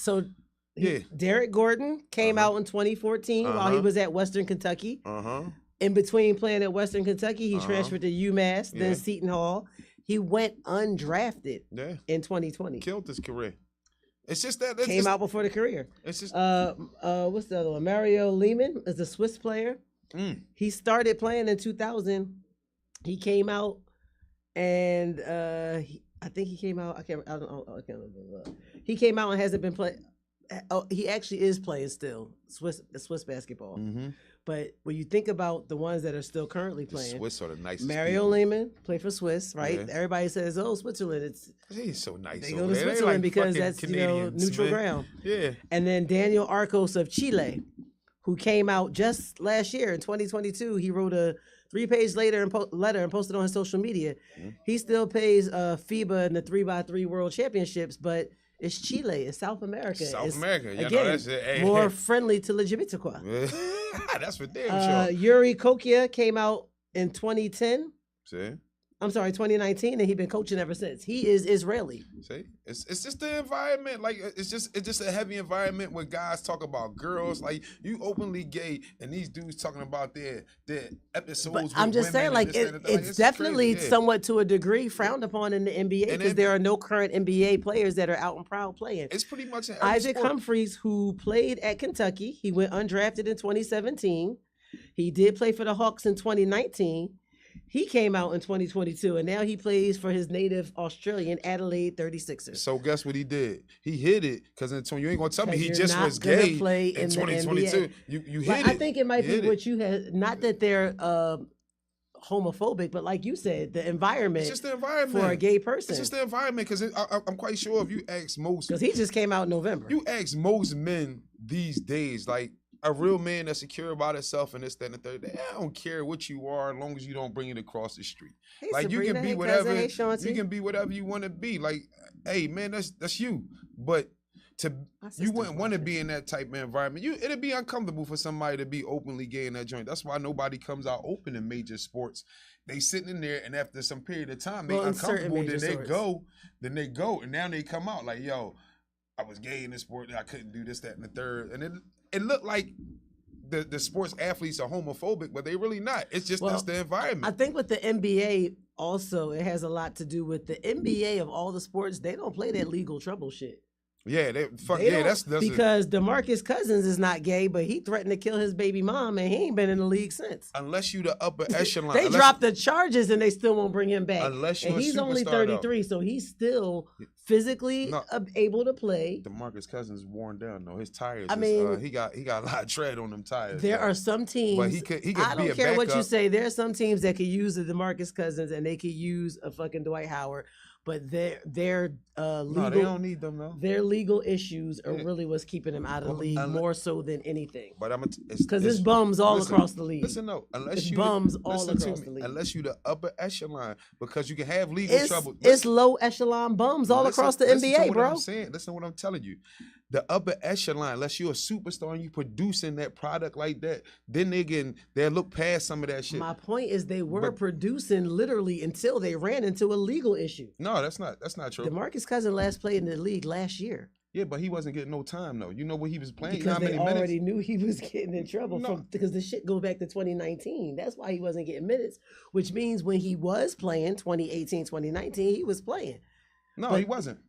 Derek Gordon came out in 2014 while he was at Western Kentucky. In between playing at Western Kentucky, he transferred to UMass, then Seton Hall. He went undrafted in 2020. Killed his career. It's just that came out before the career. It's just what's the other one? Mario Lehman is a Swiss player. He started playing in 2000. He came out and I think he came out. I can't remember. He came out and hasn't been playing. Oh, he actually is playing still Swiss basketball. But when you think about the ones that are still currently playing, Swiss are the nicest. Mario Lehman played for Swiss, right? Everybody says, "Oh, Switzerland." He's so nice. They go to Switzerland because that's neutral ground. Yeah. And then Daniel Arcos of Chile, who came out just last year in 2022, he wrote a 3-page letter and posted on his social media. He still plays FIBA and the 3x3 World Championships, but it's Chile. It's South America. Again, more friendly to LGBTQ. That's for damn sure. Yuri Kokia came out in 2010. See? I'm sorry, 2019, and he's been coaching ever since. He is Israeli. See, it's just the environment. Like it's just a heavy environment where guys talk about girls. Like you openly gay, and these dudes talking about their episodes. But I'm just saying, like it's definitely somewhat to a degree frowned upon in the NBA because there are no current NBA players that are out and proud playing. It's pretty much Isaac Humphries, who played at Kentucky. He went undrafted in 2017. He did play for the Hawks in 2019. He came out in 2022, and now he plays for his native Australian Adelaide 36ers. So guess what he did? He hit it because you ain't gonna tell me he just was gay in 2022. You hit it. I think it might be what you had. Not that they're homophobic, but like you said, the environment. It's just the environment for a gay person. It's just the environment because I'm quite sure if you ask most, because he just came out in November. You ask most men these days, like. A real man that's secure about himself and this, that, and the third. I don't care what you are, as long as you don't bring it across the street. Hey, like Sabrina, you can be whatever you can be whatever you want to be. Like, hey man, that's you. But you wouldn't want to be in that type of environment. It'd be uncomfortable for somebody to be openly gay in that joint. That's why nobody comes out open in major sports. They sitting in there, and after some period of time, they uncomfortable. Then they go, and now they come out like, yo, I was gay in this sport. I couldn't do this, that, and the third, and it looked like the sports athletes are homophobic, but they really not. It's just that's the environment. I think with the NBA also, it has a lot to do with the NBA of all the sports. They don't play that legal trouble shit. Yeah, that's because DeMarcus Cousins is not gay, but he threatened to kill his baby mom, and he ain't been in the league since. Unless you the upper echelon. They dropped the charges, and they still won't bring him back. Unless you're he's only 33, so he's still physically able to play. DeMarcus Cousins worn down though. His tires. He got a lot of tread on them tires. There are some teams. But he could I don't care what you say. There are some teams that could use the DeMarcus Cousins, and they could use a fucking Dwight Howard. But their legal, no, they don't need them though. Their legal issues are really what's keeping them out of the league more so than anything. But because it's bums all across the league. Listen, no, unless you bums all across the league. Unless you the upper echelon, because you can have legal trouble. It's low echelon bums all across the NBA, bro. Listen to what I'm telling you. The upper echelon, unless you're a superstar and you producing that product like that, then they'll look past some of that shit. My point is they were producing literally until they ran into a legal issue. No, that's not true. DeMarcus Cousins last played in the league last year. Yeah, but he wasn't getting no time though. You know what he was playing? Because they already knew he was getting in trouble because the shit goes back to 2019. That's why he wasn't getting minutes, which means when he was playing 2018, 2019, he was playing. No, he wasn't.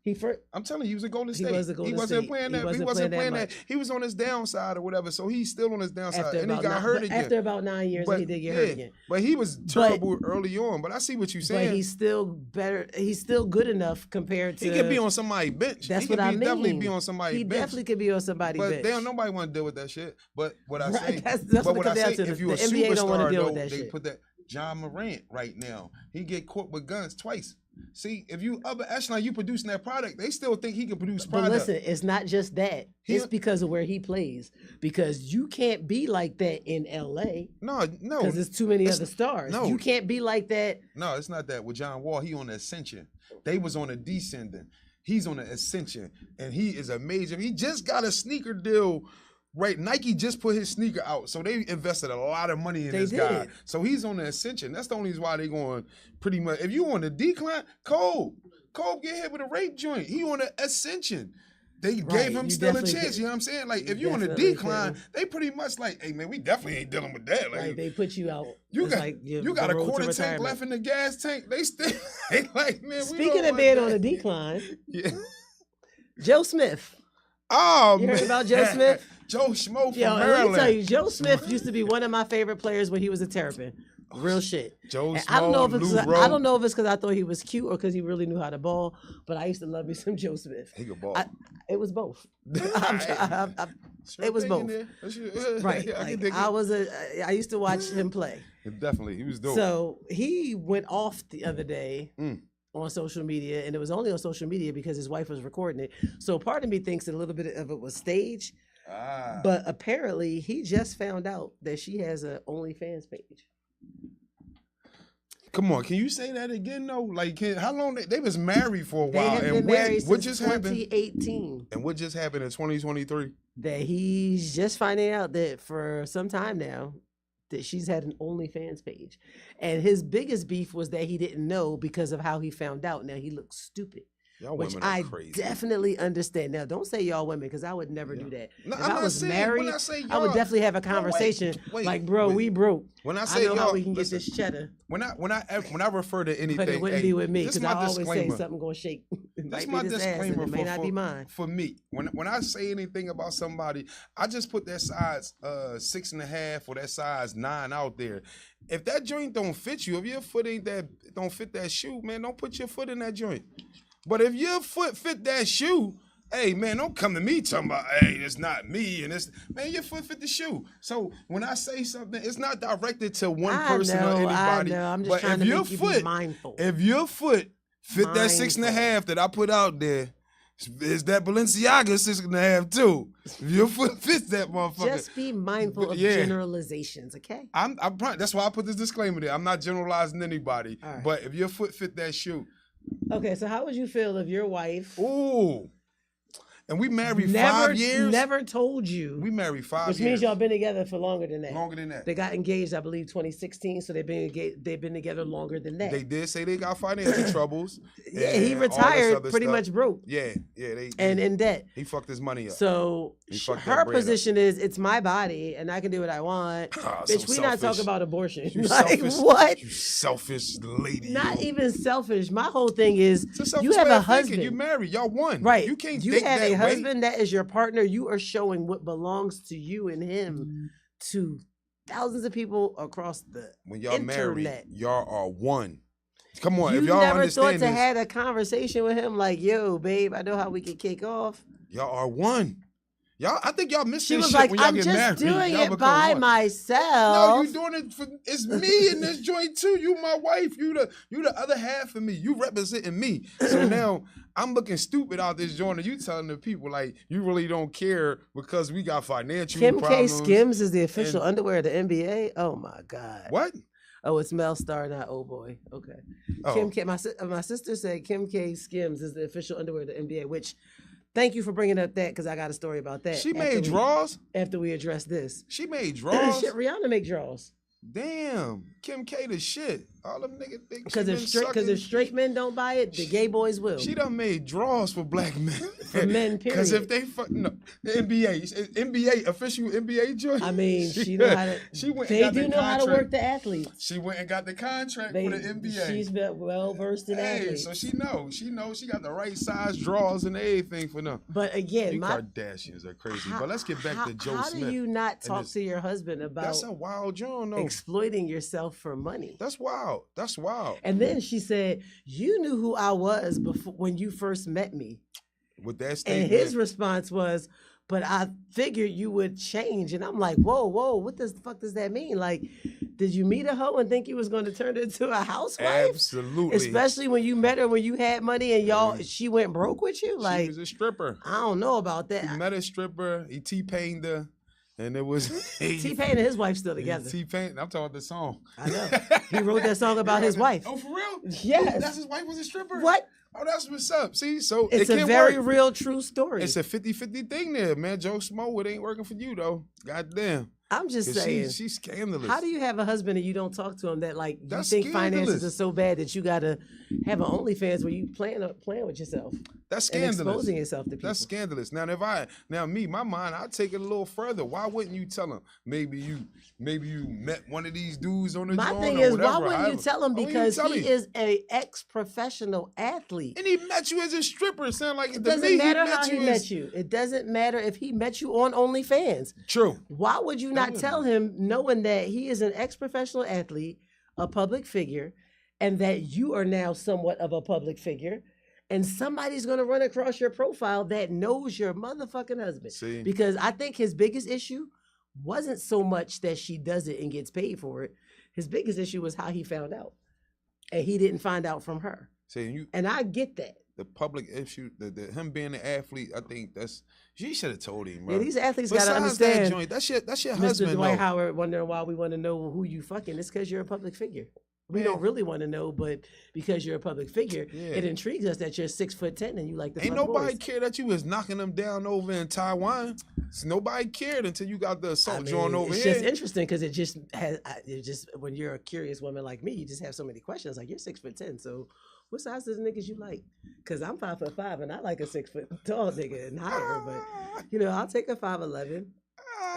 I'm telling you, he was at Golden State. He wasn't playing that. He wasn't playing that. He was on his downside or whatever. So he's still on his downside, and he got hurt again. After about 9 years, he did get hurt again. But he was terrible early on. But I see what you're saying. But he's still better. He's still good enough compared to. He could be on somebody's bench. That's what I mean. Definitely be on somebody's bench. He definitely could be on somebody's bench. But nobody want to deal with that shit. But what I say, that's what I say. If you're a NBA don't want to deal with though, that they shit. put that John Morant right now. He get caught with guns twice. See, if you upper echelon, you producing that product, they still think he can produce product. But listen, it's not just that. It's because of where he plays. Because you can't be like that in LA. No. Because there's too many other stars. No. You can't be like that. No, it's not that. With John Wall, he on the ascension. They was on a descending. He's on the ascension. And he is a major. He just got a sneaker deal. Right, Nike just put his sneaker out, so they invested a lot of money in this guy. So he's on the ascension. That's the only reason why they going pretty much. If you on the decline, Cole get hit with a rape joint. He on the ascension. They gave him still a chance. You know what I'm saying? Like if you on the decline, they pretty much like, hey man, we definitely ain't dealing with that. Like they put you out. You got a quarter tank left in the gas tank. They still like man. Speaking of being on the decline, Joe Smith. Oh, you heard about Joe Smith? Joe Schmo from Maryland. Let me tell you, Joe Smith used to be one of my favorite players when he was a Terrapin. Real shit. Joe Schmo, I don't know if it's because I thought he was cute or because he really knew how to ball, but I used to love me some Joe Smith. He could ball. It was both. It was both. Right. I used to watch him play. Definitely. He was dope. So he went off the other day. On social media, and it was only on social media because his wife was recording it. So part of me thinks that a little bit of it was staged, but apparently he just found out that she has an OnlyFans page. Come on, can you say that again though? Like, how long they was married for a while, and what just 2018. Happened? And what just happened in 2023? That he's just finding out that for some time now that she's had an OnlyFans page. And his biggest beef was that he didn't know because of how he found out. Now he looks stupid. Y'all which women are I crazy. Definitely understand. Now, don't say y'all women because I would never do that. No, if I was married, I would definitely have a conversation. Like, bro, we broke. When I say I know how we can get this cheddar. When I refer to anything, but it wouldn't be with me because I always say something gonna shake. That's my disclaimer. It may not be mine. For me, when I say anything about somebody, I just put that size 6.5 or that size 9 out there. If that joint don't fit you, if your foot don't fit that shoe, man, don't put your foot in that joint. But if your foot fit that shoe, hey man, don't come to me talking about, hey, it's not me and it's man, your foot fit the shoe. So when I say something, it's not directed to one person or anybody. I know. I'm just trying to make you be mindful. If your foot fit that 6.5 that I put out there, is that Balenciaga 6.5 too? If your foot fits that motherfucker. Just be mindful of generalizations, okay? I'm that's why I put this disclaimer there. I'm not generalizing anybody. Right. But if your foot fit that shoe. Okay, so how would you feel if your wife... Ooh. And we married 5 years? Never told you. We married 5 years. Which means y'all been together for longer than that. Longer than that. They got engaged, I believe, 2016, so they've been together longer than that. They did say they got financial troubles. Yeah, he retired pretty much broke. Yeah. And in debt. He fucked his money up. So her position is, it's my body, and I can do what I want. Bitch, we not talking about abortion. Like, what? You selfish lady. Not even selfish. My whole thing is, you have a husband. You married. Y'all won. Right. You can't You have a husband that is your partner. You are showing what belongs to you and him to thousands of people across the when y'all internet. Married, y'all are one. Come on, you if y'all never understand thought to this, had a conversation with him like, yo, babe, I know how we can kick off. Y'all are one. Y'all, I think y'all missed she this was shit like, when y'all I'm get just married. doing y'all it by one. myself. No, you doing it for it's me in this joint too. You my wife. You the other half of me. You representing me. So now I'm looking stupid out this joint and you telling the people like you really don't care because we got financial problems. Kim K Skims is the official underwear of the NBA. Oh my God. What? Oh, it's Mel Star, not Oh Boy. Okay. Oh. Kim K. My sister said Kim K Skims is the official underwear of the NBA, which thank you for bringing up that because I got a story about that. She made draws? After we address this. She made draws? Rihanna make draws. Damn, Kim K the shit. All them niggas think because if straight men don't buy it, the gay boys will. She done made draws for black men. For men, period. Because if they the NBA official NBA joint. I mean, she know how to. She went. They do know how to work the athletes. She went and got the contract for the NBA. She's well versed in athletes. So she knows. She got the right size draws and everything for them. But again, Kardashians are crazy. But let's get back to Joe Smith. How do you not talk to your husband about? That's a wild joint, though. Exploiting yourself for money. That's wild. That's wild. And then she said, "You knew who I was before when you first met me." With that statement, and his response was, "But I figured you would change." And I'm like, "Whoa, what the fuck does that mean? Like, did you meet a hoe and think you was going to turn her into a housewife? Absolutely. Especially when you met her when you had money and she went broke with you. Like, she was a stripper. I don't know about that. He met a stripper. He T-Pained her. And it was T-Pain and his wife still together. T-Pain, I'm talking about the song. I know. He wrote that song about his wife. Oh, for real? Yes. That's his wife was a stripper? What? Oh, that's what's up. See, so it's a very real, true story. It's a 50-50 thing there, man. Joe Smo, it ain't working for you, though. Goddamn. I'm just saying. She's scandalous. How do you have a husband and you don't talk to him that, like, you that's think scandalous. finances are so bad that you got to have an OnlyFans where you playing with yourself? That's scandalous. And exposing yourself to people. That's scandalous. Now, my mind, I'd take it a little further. Why wouldn't you tell him? Maybe you met one of these dudes on the joint. My thing is, why wouldn't you tell him? Because he is a ex-professional athlete. And he met you as a stripper. Sound like it doesn't matter how he met you. It doesn't matter if he met you on OnlyFans. True. Why would you not tell him, knowing that he is an ex-professional athlete, a public figure, and that you are now somewhat of a public figure, and somebody's going to run across your profile that knows your motherfucking husband? See? Because I think his biggest issue wasn't so much that she does it and gets paid for it. His biggest issue was how he found out. And he didn't find out from her. See, and I get that. The public issue, him being an athlete, I think she should have told him, bro. Yeah, these athletes got to understand. That joint, that's your husband, Mr. Dwight Howard wondering why we want to know who you fucking. It's because you're a public figure. We don't really want to know, but because you're a public figure, it intrigues us that you're 6'10" and you like the. Ain't nobody care that you was knocking them down over in Taiwan. Nobody cared until you got the assault joint over here. It's just interesting because it just when you're a curious woman like me, you just have so many questions. Like, you're 6'10", so what size is the niggas you like? Because I'm 5'5" and I like a 6 foot tall nigga and higher, but I'll take a 5'11".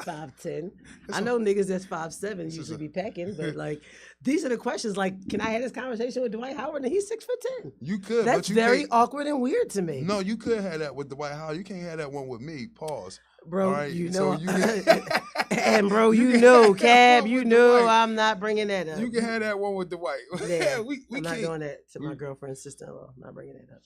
5'10". I know niggas that's 5'7" usually be packing, but like, these are the questions. Like, can I have this conversation with Dwight Howard and he's 6'10"? You could. That's very awkward and weird to me. No, you could have that with Dwight Howard. You can't have that one with me. Pause. Bro, right? you know, so and bro, Cab, I'm not bringing that up. You can have that one with Dwight. Yeah, I'm not doing that to my girlfriend's sister-in-law. I'm not bringing that up.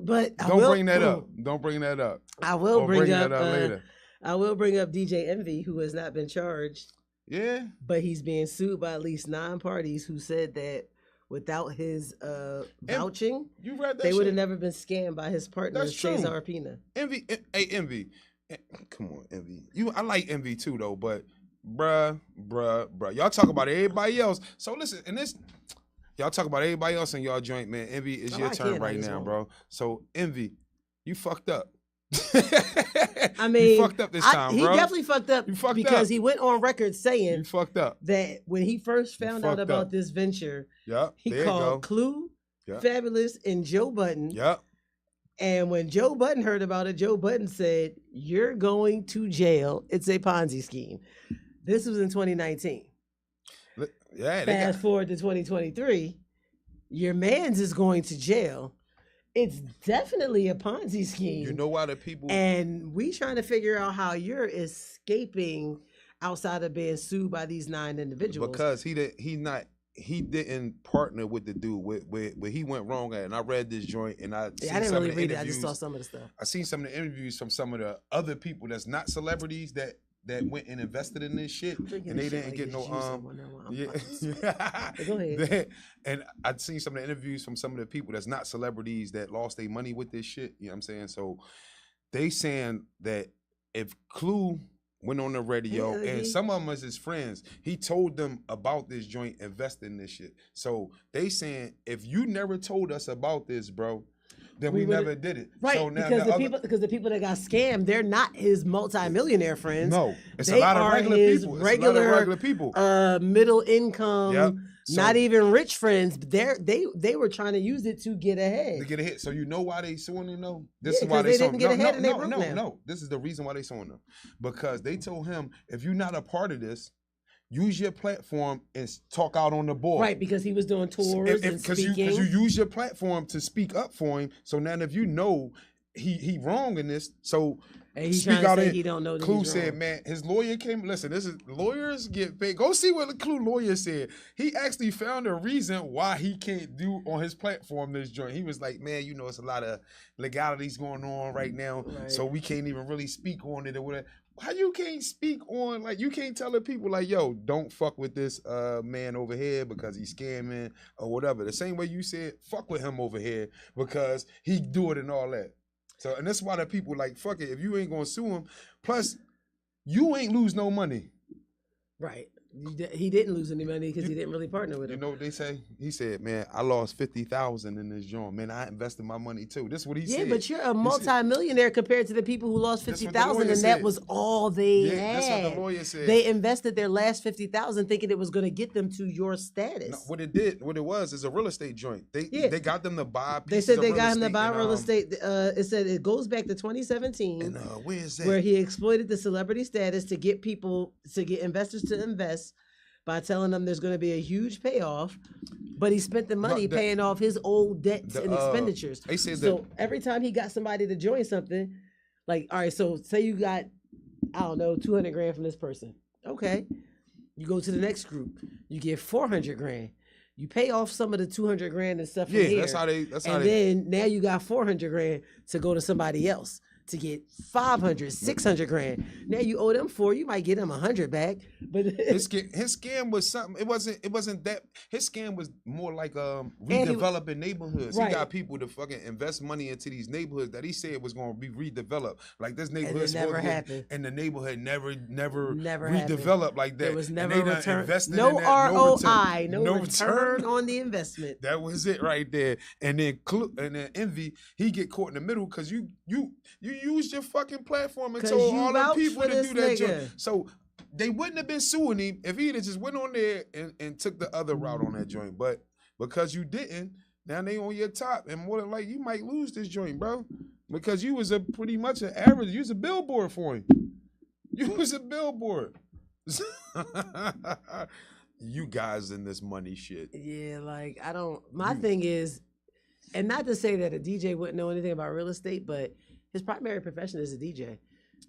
But don't bring that up. Don't bring that up. I will bring that up later. I will bring up DJ Envy, who has not been charged. Yeah. But he's being sued by at least 9 parties who said that without his vouching, you read that they would have never been scammed by his partner, Cesar Pina. Envy, Envy. Come on, Envy. I like Envy too, though, but bruh. Y'all talk about everybody else. So listen, y'all talk about everybody else in y'all joint, man. Envy, it's your turn right now, bro. So Envy, you fucked up. I mean, you fucked up this time, bro. He definitely fucked up because he went on record saying you fucked up that when he first found out about this venture, he called Clue, Fabulous, and Joe Budden. Yep. And when Joe Budden heard about it, Joe Budden said, "You're going to jail. It's a Ponzi scheme." This was in 2019. Yeah. Fast forward to 2023, your man's is going to jail. It's definitely a Ponzi scheme. You know why the people... And we trying to figure out how you're escaping outside of being sued by these 9 individuals. Because he didn't partner with the dude where he went wrong at. And I read this joint and I didn't really read it. I just saw some of the stuff. I seen some of the interviews from some of the other people that's not celebrities that went and invested in this shit, and they didn't get no Go ahead. And I'd seen some of the interviews from some of the people that's not celebrities that lost their money with this shit. You know what I'm saying? So they saying that if Clue went on the radio and some of them was his friends, he told them about this joint, investing in this shit. So they saying if you never told us about this, bro, then we never did it. Right, so now because the people that got scammed, they're not his multi-millionaire friends. No, it's a lot of regular people. Middle income, not even rich friends. They were trying to use it to get ahead. So you know why they suing them though? This is why they didn't get ahead. No. This is the reason why they suing them. Because they told him, if you're not a part of this, use your platform and talk out on the board. Right, because he was doing tours and speaking. Because you use your platform to speak up for him. So now if you know he wrong in this, so and he's speak out. He don't know. Clue said, "Man, his lawyer came. Listen, this is lawyers get paid. Go see what the Clue lawyer said. He actually found a reason why he can't do on his platform this joint. He was like, man, you know, it's a lot of legalities going on right now, so we can't even really speak on it or whatever." How you can't speak on, like, you can't tell the people, like, yo, don't fuck with this man over here because he's scamming or whatever. The same way you said, fuck with him over here because he do it and all that. So, and that's why the people like, fuck it, if you ain't gonna sue him, plus, you ain't lose no money. Right. He didn't lose any money because he didn't really partner with him. You know what they say? He said, man, I lost $50,000 in this joint. Man, I invested my money too. This is what he said. Yeah, but you're a multi-millionaire compared to the people who lost $50,000 and that was all they had. That's what the lawyer said. They invested their last $50,000 thinking it was going to get them to your status. No, what it was is a real estate joint. They got them to buy pieces. They said they got him to buy real estate. It said it goes back to 2017. And where is that? Where he exploited the celebrity status to get investors to invest by telling them there's going to be a huge payoff, but he spent the money paying off his old debts and expenditures. They said so every time he got somebody to join something, like, all right, so say you got, I don't know, $200,000 from this person. Okay. You go to the next group, you get $400,000. You pay off some of the $200,000 and stuff from here. Then now you got $400,000 to go to somebody else to get $500,000, $600,000. Now you owe them $400,000. You might get them $100,000 back. But his scam was something. It wasn't that. His scam was more like redeveloping neighborhoods. Right. He got people to fucking invest money into these neighborhoods that he said was going to be redeveloped. Like this neighborhood never happened, and the neighborhood never redeveloped like that. There was never a return. No ROI, no return on the investment. That was it right there. And then Envy, he get caught in the middle because you used your fucking platform and told all the people to do that joint. So they wouldn't have been suing him if he just went on there and took the other route on that joint. But because you didn't, now they on your top. And more than like, you might lose this joint, bro. Because you was pretty much an average. You was a billboard for him. You was a billboard. You guys in this money shit. Yeah, like, my thing is, and not to say that a DJ wouldn't know anything about real estate, but his primary profession is a DJ.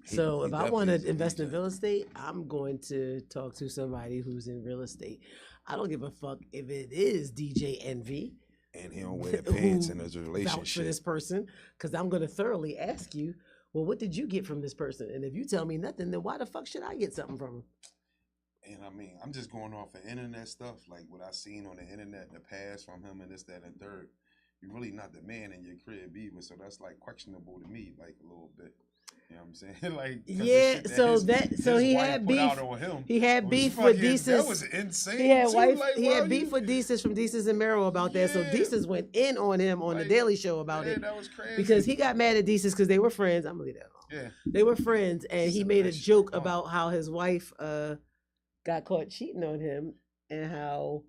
So if I want to invest in real estate, I'm going to talk to somebody who's in real estate. I don't give a fuck if it is DJ Envy. And he don't wear the pants in his relationship. Vouch for this person, because I'm going to thoroughly ask you, well, what did you get from this person? And if you tell me nothing, then why the fuck should I get something from him? And I mean, I'm just going off of internet stuff, like what I seen on the internet in the past from him and this, that, and third. You're really not the man in your crib either, so that's like questionable to me, like a little bit. You know what I'm saying? Like, yeah. So he had beef. He had beef with Desus. That was insane. He had beef with Desus from Desus and Mero about that. So Desus went in on him on the Daily Show about it. That was crazy. Because he got mad at Desus because they were friends. I'm gonna leave that alone. Yeah. They were friends, and he made a joke about how his wife got caught cheating on him and how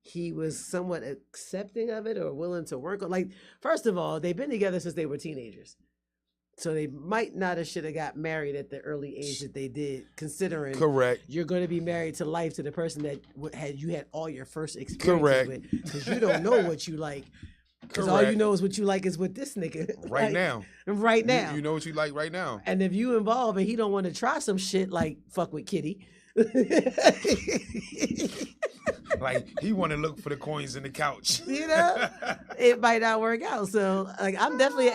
he was somewhat accepting of it or willing to work on. Like, first of all, they've been together since they were teenagers. So they might not have should have got married at the early age that they did, considering correct. You're going to be married to life to the person that you had all your first experiences with. Because you don't know what you like. Because all you know is what you like is with this nigga. Right now. Right now. You know what you like right now. And if you involve and he don't want to try some shit like fuck with Kitty. Like he want to look for the coins in the couch. You know, it might not work out. So like, I'm definitely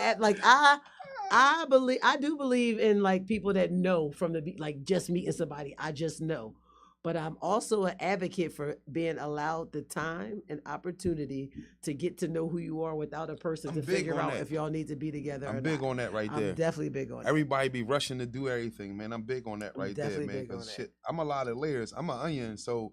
I do believe in like people that know from like just meeting somebody. I just know. But I'm also an advocate for being allowed the time and opportunity to get to know who you are without a person to figure out if y'all need to be together or not. I'm big on that right there. I'm definitely big on that. Everybody be rushing to do everything, man. I'm big on that right there, man. Because shit, I'm a lot of layers. I'm an onion, so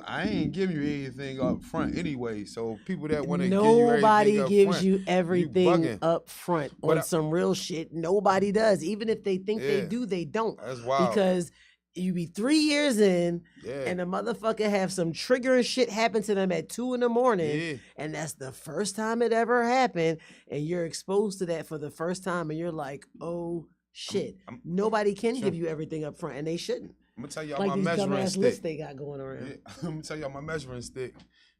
I ain't give you anything up front anyway. So people that want to give you everything nobody gives front, you everything up front on some real shit. Nobody does. Even if they think they do, they don't. That's wild. Because you be 3 years in, and a motherfucker have some triggering shit happen to them at 2 a.m, and that's the first time it ever happened, and you're exposed to that for the first time, and you're like, oh shit. Nobody can give you everything up front, and they shouldn't. I'm gonna tell y'all my measuring stick. Lists they got going around. Yeah. I'm gonna tell y'all my measuring stick.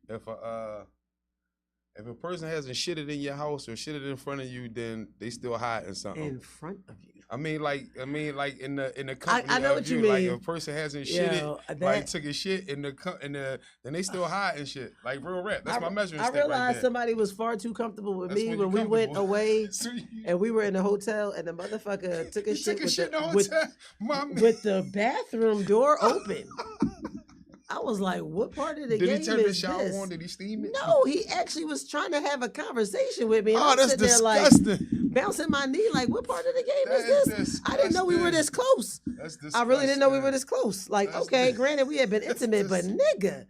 If a person hasn't shitted in your house or shitted in front of you, then they still hiding something. In front of you. I mean, like in the company. I know what you mean. Like if a person hasn't shitted, like took a shit in the then they still hiding shit. Like real rap. That's my measuring stick. I realized somebody was far too comfortable with me when we went away and we were in the hotel and the motherfucker took a shit with the bathroom door open. I was like, what part of the game is this? Did he turn the shower on? Did he steam it? No, he actually was trying to have a conversation with me. And I'm that's disgusting. There like, bouncing my knee like, what part of the game is this? Disgusting. I didn't know we were this close. That's disgusting. I really didn't know we were this close. Like, okay, granted, we had been intimate, but nigga,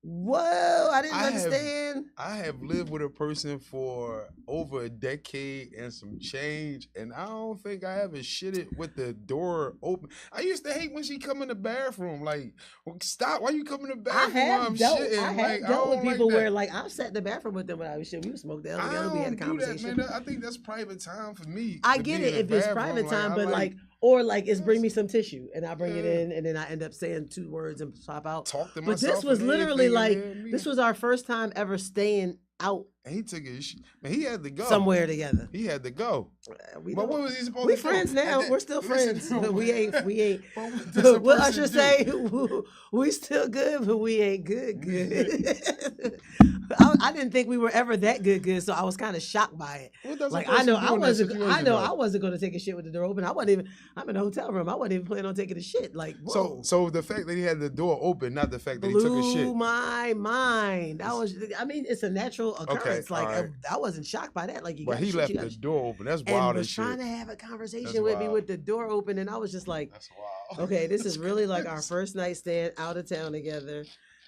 whoa, I didn't understand. I have lived with a person for over a decade and some change, and I don't think I ever shitted with the door open. I used to hate when she come in the bathroom. Like, stop! Why you come in the bathroom while I'm shitting? I have dealt with people where, like, I've sat in the bathroom with them when I was shitting. We would smoke the hell together. We had a conversation. That, man. I think that's private time for me. I get it if it's private time, but like. Or like it's bring me some tissue and I bring it in and then I end up saying 2 words and pop out. Talk to myself. But this was literally like this was our first time ever staying out. And he took his man. He had to go somewhere together. He had to go. But what was he supposed to do? We friends now. We're still friends. But we ain't. What Usher say? We still good, but we ain't good. I didn't think we were ever that good, so I was kind of shocked by it. Like I wasn't going to take a shit with the door open. I'm in a hotel room. I wasn't even planning on taking a shit. Like whoa. So the fact that he had the door open, not the fact that he took a shit, blew my mind. It's a natural occurrence. Okay, like I wasn't shocked by that. Like but he left the door open. That's wild as shit. And was trying to have a conversation with me with the door open, and I was just like, that's wild. Okay, this is really like our first night stand out of town together.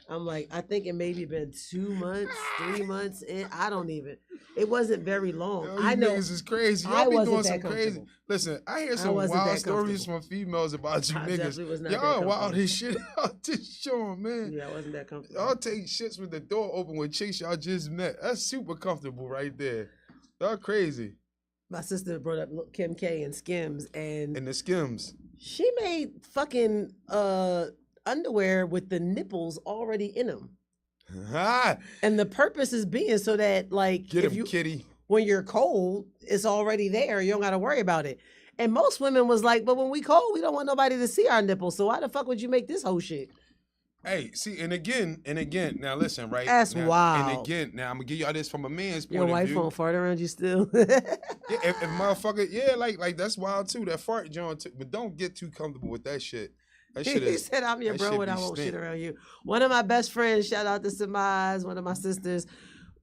I'm like, I think it maybe been 2 months, 3 months in. I don't even. It wasn't very long. I know niggas is crazy. Y'all be doing some crazy. Listen, I hear some wild stories from females about you niggas. Y'all wild as shit out this show, man. Yeah, I wasn't that comfortable. Y'all take shits with the door open with chicks y'all just met. That's super comfortable right there. Y'all crazy. My sister brought up Kim K and Skims and the Skims. She made fucking underwear with the nipples already in them. And the purpose is being so that like kitty. When you're cold, it's already there. You don't got to worry about it. And most women was like, but when we cold, we don't want nobody to see our nipples. So why the fuck would you make this whole shit? Hey, see, and again, now listen, right? That's wild. And again, now I'm gonna give y'all this from a man's point of view. Your wife won't fart around you still? If motherfucker, like that's wild too. That fart joint too. But don't get too comfortable with that shit. He said, I'm your bro and I won't shit around you. One of my best friends, shout out to Samaz, one of my sisters,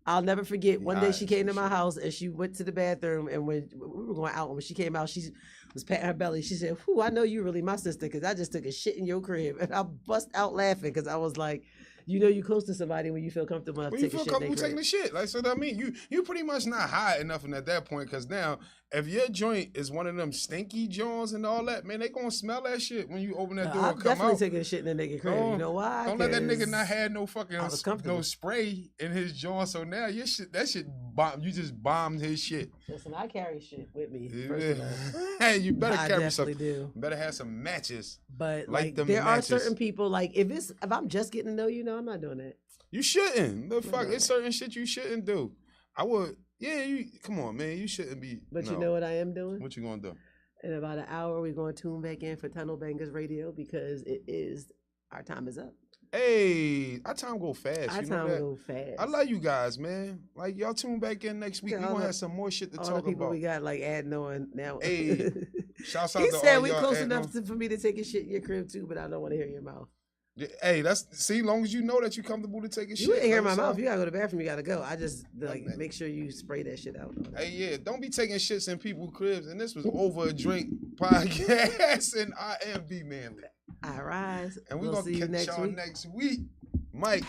I'll never forget. One day she came to my house and she went to the bathroom, and when we were going out, and when she came out, she was patting her belly. She said, "Whew, I know you really my sister because I just took a shit in your crib." And I bust out laughing because I was like, you know, you close to somebody when you feel comfortable enough to take a shit. When you feel comfortable taking the shit, like so that I mean you pretty much not high enough at that point because now if your joint is one of them stinky joints and all that, man, they gonna smell that shit when you open that door and come out. I'm definitely taking a shit in that nigga crib. You know why? Don't let that nigga not have no fucking no spray in his joint. So now your shit, that shit bomb. You just bombed his shit. Listen, I carry shit with me. Hey, you better carry some. Do. Better have some matches. But like there are certain people like if I'm just getting to know you, no, I'm not doing that. You shouldn't. The fuck, it's certain shit you shouldn't do. I would. Yeah, come on, man. You shouldn't be. But you know what I am doing? What you gonna do? In about an hour, we're gonna tune back in for Tunnel Bangers Radio because our time is up. Hey, our time go fast. Our time go fast. I love you guys, man. Like y'all tune back in next week. We're gonna have some more shit to talk about. All the people we got like adding on now. Hey, shouts out he to said all we y'all close enough for me to take a shit in your crib too, but I don't want to hear your mouth. Hey, long as you know that you're comfortable to take a shit. You ain't hear my mouth. You gotta go to the bathroom. You gotta go. I just make sure you spray that shit out. Hey, yeah, don't be taking shits in people's cribs. And this was Over a Drink podcast, and I am B Manly. I rise. And we're gonna catch y'all next week. Mike.